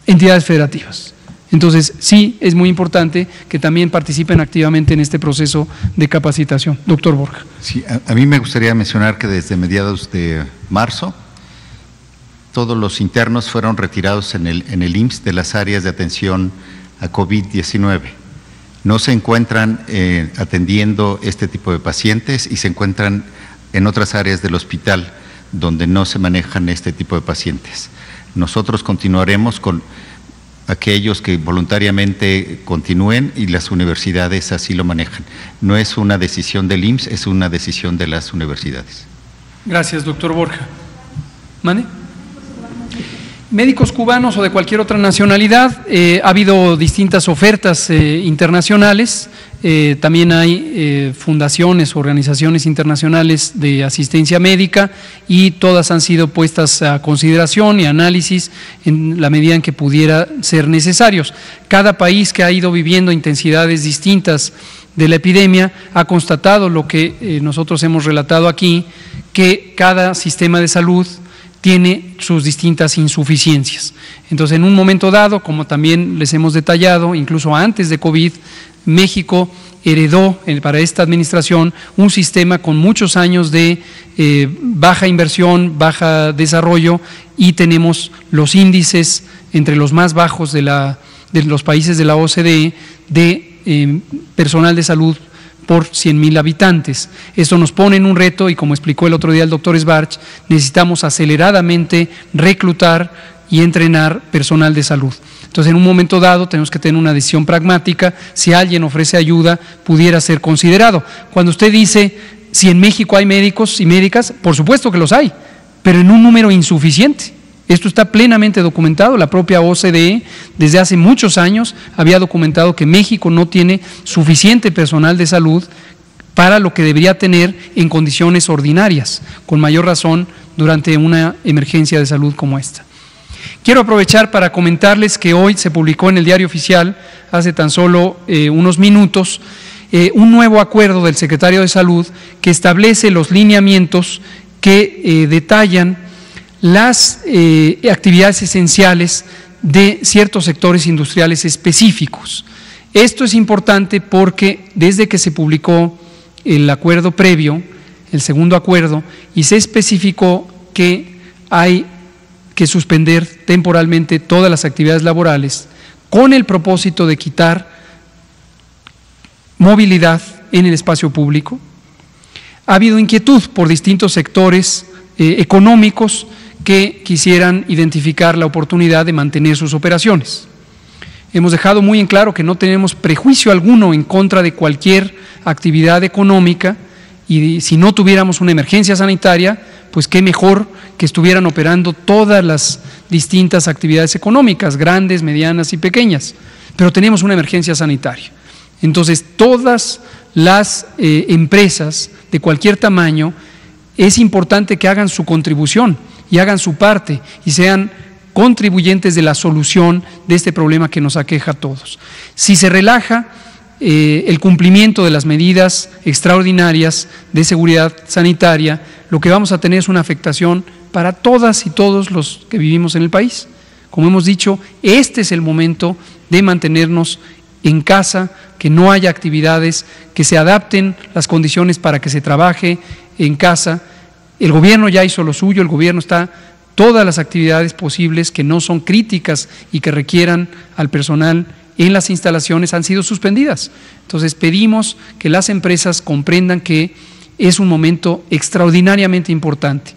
Speaker 1: entidades federativas. Entonces, sí, es muy importante que también participen activamente en este proceso de capacitación. Doctor Borja.
Speaker 3: Sí, a mí me gustaría mencionar que desde mediados de marzo, todos los internos fueron retirados en el IMSS de las áreas de atención a COVID-19. No se encuentran atendiendo este tipo de pacientes y se encuentran en otras áreas del hospital donde no se manejan este tipo de pacientes. Nosotros continuaremos con aquellos que voluntariamente continúen y las universidades así lo manejan. No es una decisión del IMSS, es una decisión de las universidades.
Speaker 1: Gracias, doctor Borja. ¿Mande? Médicos cubanos o de cualquier otra nacionalidad, ha habido distintas ofertas internacionales, también hay fundaciones, organizaciones internacionales de asistencia médica y todas han sido puestas a consideración y análisis en la medida en que pudiera ser necesarios. Cada país que ha ido viviendo intensidades distintas de la epidemia ha constatado lo que nosotros hemos relatado aquí, que cada sistema de salud tiene sus distintas insuficiencias. Entonces, en un momento dado, como también les hemos detallado, incluso antes de COVID, México heredó para esta administración un sistema con muchos años de baja inversión, baja desarrollo, y tenemos los índices entre los más bajos de los países de la OCDE de personal de salud por 100,000 habitantes. Esto nos pone en un reto y, como explicó el otro día el doctor Sbarch, necesitamos aceleradamente reclutar y entrenar personal de salud. Entonces, en un momento dado tenemos que tener una decisión pragmática. Si alguien ofrece ayuda, pudiera ser considerado. Cuando usted dice si en México hay médicos y médicas, por supuesto que los hay, pero en un número insuficiente. Esto está plenamente documentado. La propia OCDE desde hace muchos años había documentado que México no tiene suficiente personal de salud para lo que debería tener en condiciones ordinarias, con mayor razón durante una emergencia de salud como esta. Quiero aprovechar para comentarles que hoy se publicó en el Diario Oficial, hace tan solo unos minutos, un nuevo acuerdo del secretario de Salud que establece los lineamientos que detallan las actividades esenciales de ciertos sectores industriales específicos. Esto es importante porque desde que se publicó el acuerdo previo, el segundo acuerdo, y se especificó que hay que suspender temporalmente todas las actividades laborales con el propósito de quitar movilidad en el espacio público, ha habido inquietud por distintos sectores económicos que quisieran identificar la oportunidad de mantener sus operaciones. Hemos dejado muy en claro que no tenemos prejuicio alguno en contra de cualquier actividad económica, y si no tuviéramos una emergencia sanitaria, pues qué mejor que estuvieran operando todas las distintas actividades económicas, grandes, medianas y pequeñas, pero tenemos una emergencia sanitaria. Entonces, todas las empresas de cualquier tamaño es importante que hagan su contribución y hagan su parte y sean contribuyentes de la solución de este problema que nos aqueja a todos. Si se relaja el cumplimiento de las medidas extraordinarias de seguridad sanitaria, lo que vamos a tener es una afectación para todas y todos los que vivimos en el país. Como hemos dicho, este es el momento de mantenernos en casa, que no haya actividades, que se adapten las condiciones para que se trabaje en casa. El gobierno ya hizo lo suyo, el gobierno está todas las actividades posibles que no son críticas y que requieran al personal en las instalaciones han sido suspendidas. Entonces pedimos que las empresas comprendan que es un momento extraordinariamente importante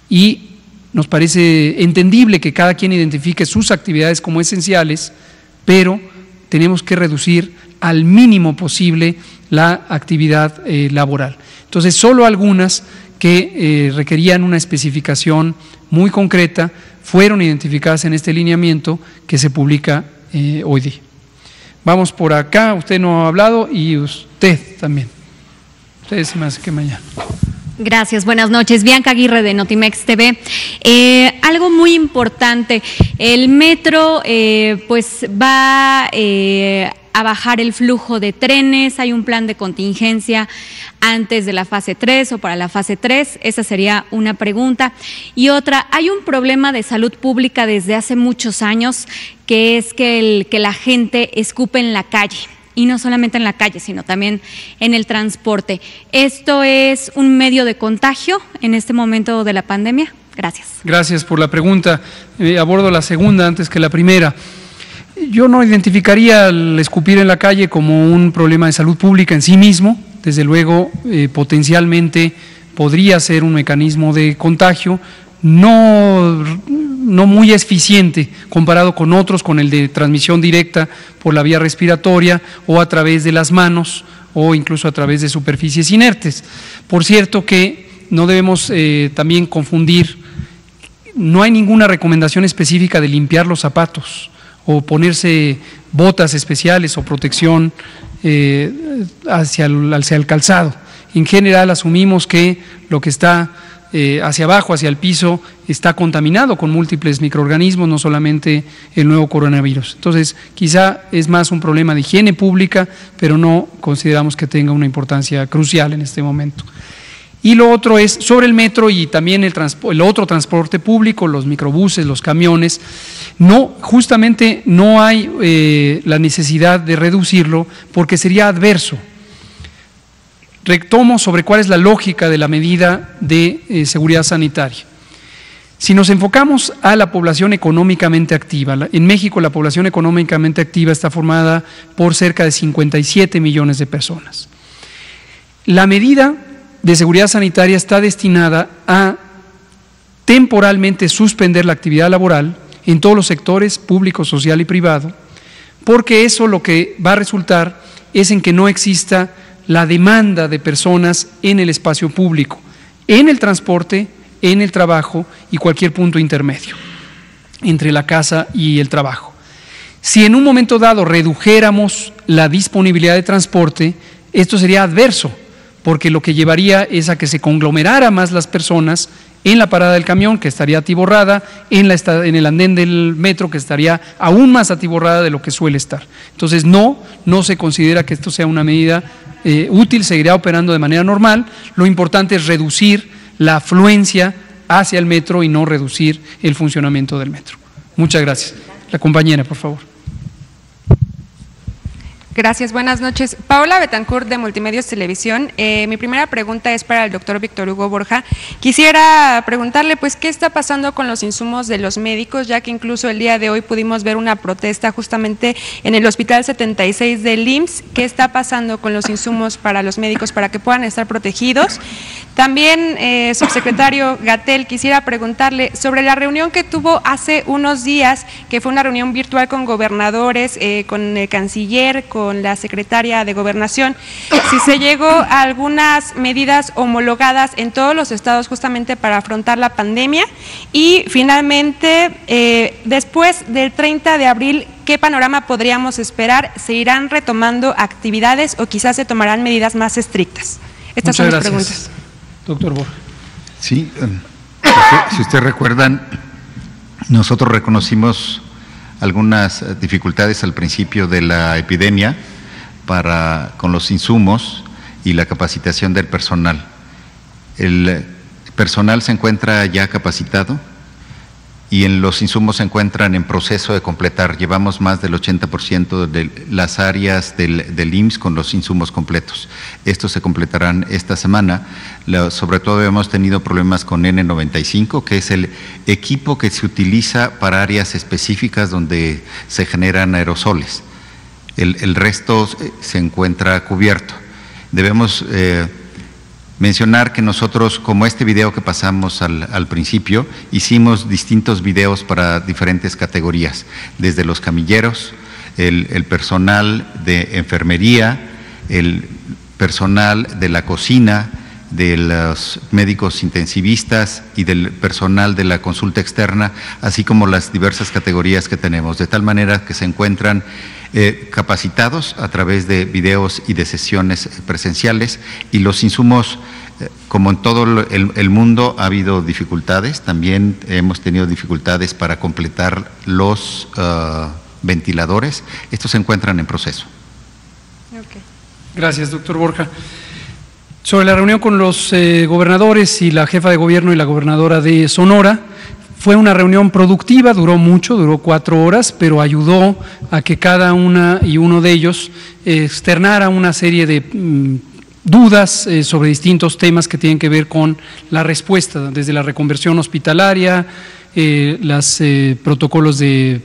Speaker 1: y nos parece entendible que cada quien identifique sus actividades como esenciales, pero tenemos que reducir al mínimo posible la actividad laboral. Entonces, solo algunas que requerían una especificación muy concreta fueron identificadas en este lineamiento que se publica hoy día. Vamos por acá, usted no ha hablado y usted también. Usted se me hace que mañana.
Speaker 9: Gracias, buenas noches. Bianca Aguirre de Notimex TV. Algo muy importante, el metro pues va a bajar el flujo de trenes, hay un plan de contingencia antes de la fase 3 o para la fase 3, esa sería una pregunta. Y otra, hay un problema de salud pública desde hace muchos años, que es que la gente escupe en la calle. Y no solamente en la calle, sino también en el transporte. ¿Esto es un medio de contagio en este momento de la pandemia? Gracias. Gracias por la pregunta. Abordo la segunda antes que la primera. Yo no identificaría el escupir en la calle como un problema de salud pública en sí mismo. Desde luego, potencialmente podría ser un mecanismo de contagio, no muy eficiente comparado con otros, con el de transmisión directa por la vía respiratoria o a través de las manos o incluso a través de superficies inertes. Por cierto que no debemos también confundir, no hay ninguna recomendación específica de limpiar los zapatos o ponerse botas especiales o protección hacia el calzado. En general asumimos que lo que está hacia abajo, hacia el piso, está contaminado con múltiples microorganismos, no solamente el nuevo coronavirus. Entonces, quizá es más un problema de higiene pública, pero no consideramos que tenga una importancia crucial en este momento. Y lo otro es sobre el metro y también el otro transporte público, los microbuses, los camiones. Justamente no hay la necesidad de reducirlo porque sería adverso. Retomo sobre cuál es la lógica de la medida de seguridad sanitaria. Si nos enfocamos a la población económicamente activa, en México la población económicamente activa está formada por cerca de 57 millones de personas. La medida de seguridad sanitaria está destinada a temporalmente suspender la actividad laboral en todos los sectores público, social y privado, porque eso lo que va a resultar es en que no exista la demanda de personas en el espacio público, en el transporte, en el trabajo y cualquier punto intermedio entre la casa y el trabajo. Si en un momento dado redujéramos la disponibilidad de transporte, esto sería adverso, porque lo que llevaría es a que se conglomerara más las personas en la parada del camión, que estaría atiborrada, en el andén del metro, que estaría aún más atiborrada de lo que suele estar. Entonces no se considera que esto sea una medida útil, seguirá operando de manera normal. Lo importante es reducir la afluencia hacia el metro y no reducir el funcionamiento del metro. Muchas gracias. La compañera, por favor.
Speaker 10: Gracias, buenas noches. Paola Betancourt de Multimedios Televisión. Mi primera pregunta es para el doctor Víctor Hugo Borja. Quisiera preguntarle, pues, ¿qué está pasando con los insumos de los médicos? Ya que incluso el día de hoy pudimos ver una protesta justamente en el Hospital 76 del IMSS. ¿Qué está pasando con los insumos para los médicos para que puedan estar protegidos? También, subsecretario Gatell, quisiera preguntarle sobre la reunión que tuvo hace unos días, que fue una reunión virtual con gobernadores, con el canciller, con la secretaria de Gobernación, si se llegó a algunas medidas homologadas en todos los estados justamente para afrontar la pandemia. Y finalmente, después del 30 de abril, ¿qué panorama podríamos esperar? ¿Se irán retomando actividades o quizás se tomarán medidas más estrictas? Estas son las preguntas.
Speaker 1: Doctor Borja.
Speaker 3: Sí, si ustedes recuerdan, nosotros reconocimos algunas dificultades al principio de la epidemia con los insumos y la capacitación del personal. El personal se encuentra ya capacitado y en los insumos se encuentran en proceso de completar. Llevamos más del 80% de las áreas del IMSS con los insumos completos. Estos se completarán esta semana. Sobre todo hemos tenido problemas con N95, que es el equipo que se utiliza para áreas específicas donde se generan aerosoles. El resto se encuentra cubierto. Debemos mencionar que nosotros, como este video que pasamos al principio, hicimos distintos videos para diferentes categorías, desde los camilleros, el personal de enfermería, el personal de la cocina, de los médicos intensivistas y del personal de la consulta externa, así como las diversas categorías que tenemos, de tal manera que se encuentran capacitados a través de videos y de sesiones presenciales, y los insumos, como en todo el mundo ha habido dificultades, también hemos tenido dificultades para completar los ventiladores. Estos se encuentran en proceso.
Speaker 10: Okay.
Speaker 1: Gracias, doctor Borja. Sobre la reunión con los gobernadores y la jefa de gobierno y la gobernadora de Sonora, fue una reunión productiva, duró mucho, duró 4 horas, pero ayudó a que cada una y uno de ellos externara una serie de dudas sobre distintos temas que tienen que ver con la respuesta, desde la reconversión hospitalaria, los protocolos de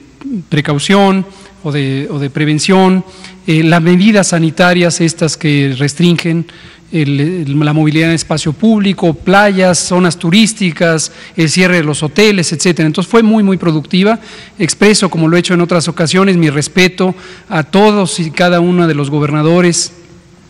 Speaker 1: precaución o de prevención, las medidas sanitarias estas que restringen la movilidad en espacio público, playas, zonas turísticas, el cierre de los hoteles, etcétera. Entonces fue muy productiva. Expreso, como lo he hecho en otras ocasiones, mi respeto a todos y cada uno de los gobernadores,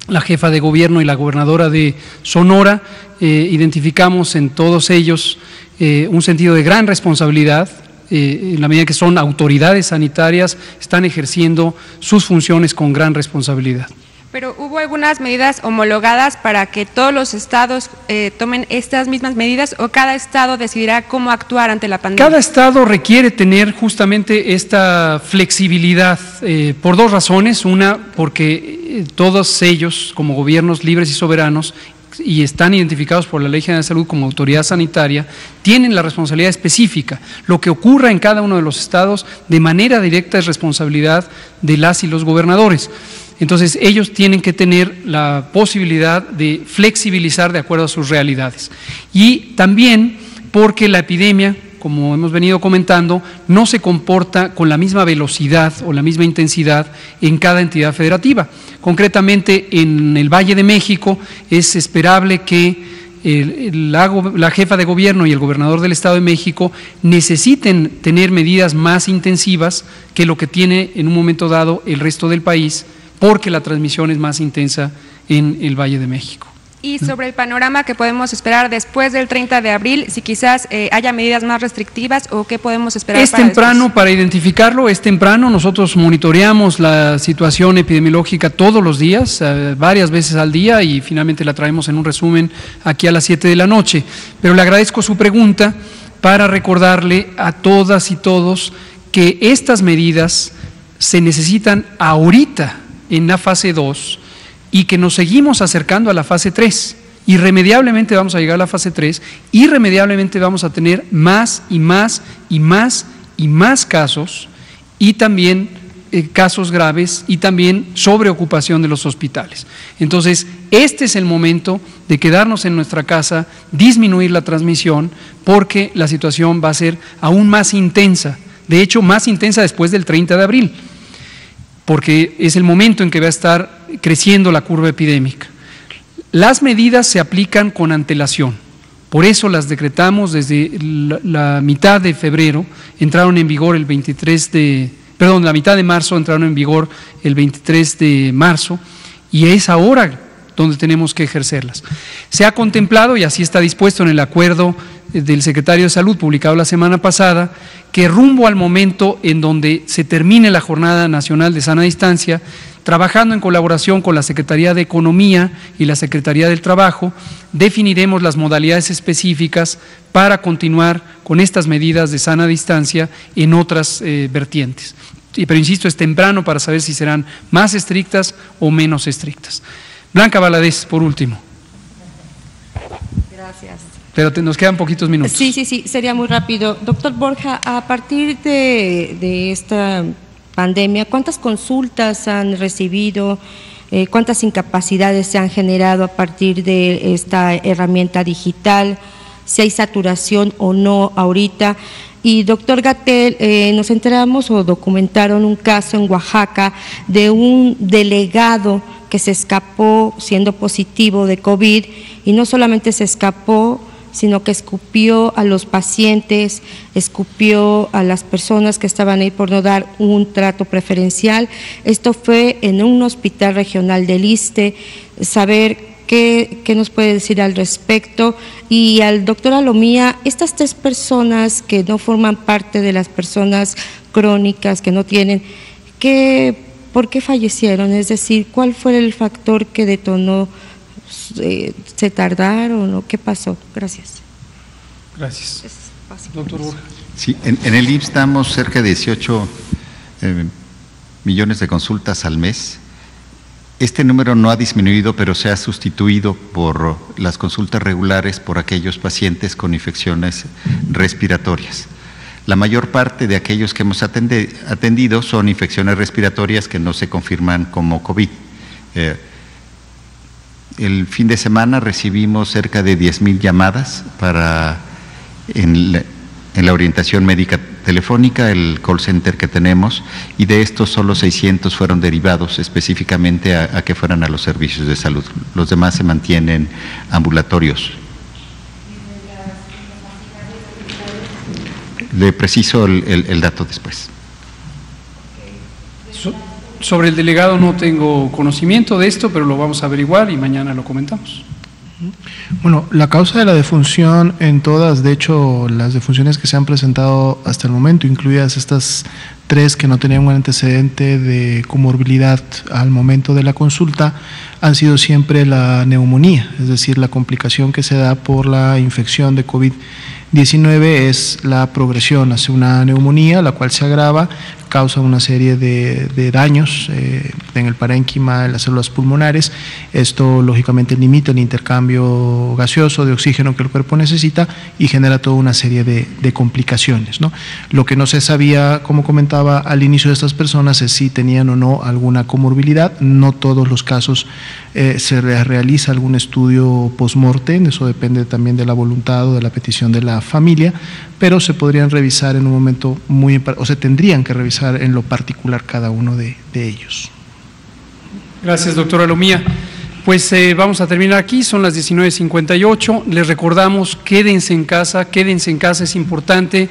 Speaker 1: la jefa de gobierno y la gobernadora de Sonora. Identificamos en todos ellos un sentido de gran responsabilidad. En la medida que son autoridades sanitarias, están ejerciendo sus funciones con gran responsabilidad.
Speaker 10: Pero hubo algunas medidas homologadas para que todos los estados tomen estas mismas medidas, o cada estado decidirá cómo actuar ante la pandemia.
Speaker 1: Cada estado requiere tener justamente esta flexibilidad por 2 razones. Una, porque todos ellos, como gobiernos libres y soberanos, y están identificados por la Ley General de Salud como autoridad sanitaria, tienen la responsabilidad específica. Lo que ocurra en cada uno de los estados de manera directa es responsabilidad de las y los gobernadores. Entonces ellos tienen que tener la posibilidad de flexibilizar de acuerdo a sus realidades. Y también porque la epidemia, como hemos venido comentando, no se comporta con la misma velocidad o la misma intensidad en cada entidad federativa. Concretamente, en el Valle de México es esperable que la jefa de gobierno y el gobernador del Estado de México necesiten tener medidas más intensivas que lo que tiene en un momento dado el resto del país, porque la transmisión es más intensa en el Valle de México.
Speaker 10: Y sobre el panorama que podemos esperar después del 30 de abril, si quizás haya medidas más restrictivas, o qué podemos esperar.
Speaker 1: Es temprano para identificarlo, es temprano. Nosotros monitoreamos la situación epidemiológica todos los días, varias veces al día, y finalmente la traemos en un resumen aquí a las 7 de la noche. Pero le agradezco su pregunta para recordarle a todas y todos que estas medidas se necesitan ahorita en la fase 2 y que nos seguimos acercando a la fase 3. Irremediablemente vamos a llegar a la fase 3, irremediablemente vamos a tener más y más y más y más casos, y también casos graves, y también sobreocupación de los hospitales. Entonces, este es el momento de quedarnos en nuestra casa, disminuir la transmisión, porque la situación va a ser aún más intensa, de hecho más intensa después del 30 de abril. Porque es el momento en que va a estar creciendo la curva epidémica. Las medidas se aplican con antelación, por eso las decretamos desde la mitad de febrero, entraron en vigor el la mitad de marzo entraron en vigor el 23 de marzo, y es ahora donde tenemos que ejercerlas. Se ha contemplado, y así está dispuesto en el acuerdo del secretario de Salud publicado la semana pasada, que rumbo al momento en donde se termine la Jornada Nacional de Sana Distancia, trabajando en colaboración con la Secretaría de Economía y la Secretaría del Trabajo, definiremos las modalidades específicas para continuar con estas medidas de sana distancia en otras vertientes. Pero insisto, es temprano para saber si serán más estrictas o menos estrictas. Blanca Valadez, por último.
Speaker 11: Gracias.
Speaker 1: Pero nos quedan poquitos minutos.
Speaker 11: Sí, sería muy rápido. Doctor Borja, a partir de esta pandemia, ¿cuántas consultas han recibido? ¿Cuántas incapacidades se han generado a partir de esta herramienta digital? ¿Si hay saturación o no ahorita? Y doctor Gatell, nos enteramos o documentaron un caso en Oaxaca de un delegado que se escapó siendo positivo de COVID, y no solamente se escapó, sino que escupió a los pacientes, escupió a las personas que estaban ahí por no dar un trato preferencial. Esto fue en un hospital regional del ISSSTE. Saber qué nos puede decir al respecto. Y al doctor Alomía, estas 3 personas que no forman parte de las personas crónicas, que no tienen, ¿por qué fallecieron? Es decir, ¿cuál fue el factor que detonó? ¿Se tardaron o qué pasó? Gracias.
Speaker 1: Gracias. Doctor Borja.
Speaker 3: Sí, en el IMSS damos cerca de 18 millones de consultas al mes. Este número no ha disminuido, pero se ha sustituido por las consultas regulares por aquellos pacientes con infecciones respiratorias. La mayor parte de aquellos que hemos atendido son infecciones respiratorias que no se confirman como COVID. El fin de semana recibimos cerca de 10,000 llamadas en la orientación médica telefónica, el call center que tenemos, y de estos solo 600 fueron derivados específicamente a que fueran a los servicios de salud. Los demás se mantienen ambulatorios. Le preciso el dato después.
Speaker 1: Sobre el delegado no tengo conocimiento de esto, pero lo vamos a averiguar y mañana lo comentamos.
Speaker 2: Bueno, la causa de la defunción en todas, de hecho, las defunciones que se han presentado hasta el momento, incluidas estas 3 que no tenían un antecedente de comorbilidad al momento de la consulta, han sido siempre la neumonía, es decir, la complicación que se da por la infección de COVID-19 es la progresión hacia una neumonía, la cual se agrava, causa una serie de daños en el parénquima, en las células pulmonares. Esto lógicamente limita el intercambio gaseoso de oxígeno que el cuerpo necesita y genera toda una serie de complicaciones, ¿no? Lo que no se sabía, como comentaba al inicio de estas personas, es si tenían o no alguna comorbilidad. No todos los casos se realiza algún estudio post-mortem, eso depende también de la voluntad o de la petición de la familia, pero se podrían revisar en un momento o se tendrían que revisar en lo particular cada uno de ellos.
Speaker 1: Gracias, doctora Alomía. Pues vamos a terminar aquí, son las 19:58. Les recordamos, quédense en casa, es importante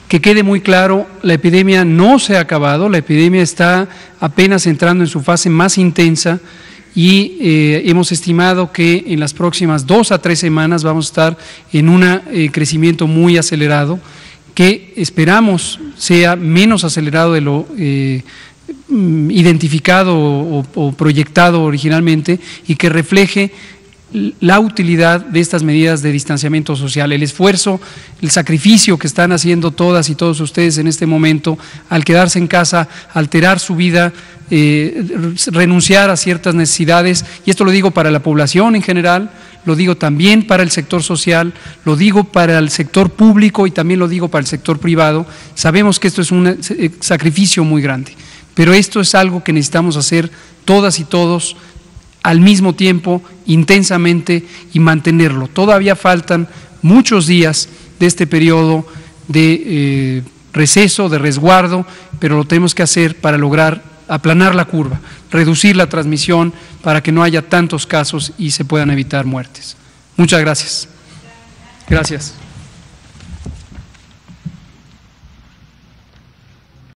Speaker 1: que quede muy claro, la epidemia no se ha acabado, la epidemia está apenas entrando en su fase más intensa y hemos estimado que en las próximas 2 a 3 semanas vamos a estar en un crecimiento muy acelerado, que esperamos sea menos acelerado de lo identificado o proyectado originalmente, y que refleje la utilidad de estas medidas de distanciamiento social, el esfuerzo, el sacrificio que están haciendo todas y todos ustedes en este momento al quedarse en casa, alterar su vida, renunciar a ciertas necesidades, y esto lo digo para la población en general, lo digo también para el sector social, lo digo para el sector público y también lo digo para el sector privado. Sabemos que esto es un sacrificio muy grande, pero esto es algo que necesitamos hacer todas y todos al mismo tiempo, intensamente, y mantenerlo. Todavía faltan muchos días de este periodo de receso, de resguardo, pero lo tenemos que hacer para lograr aplanar la curva, reducir la transmisión para que no haya tantos casos y se puedan evitar muertes. Muchas gracias. Gracias.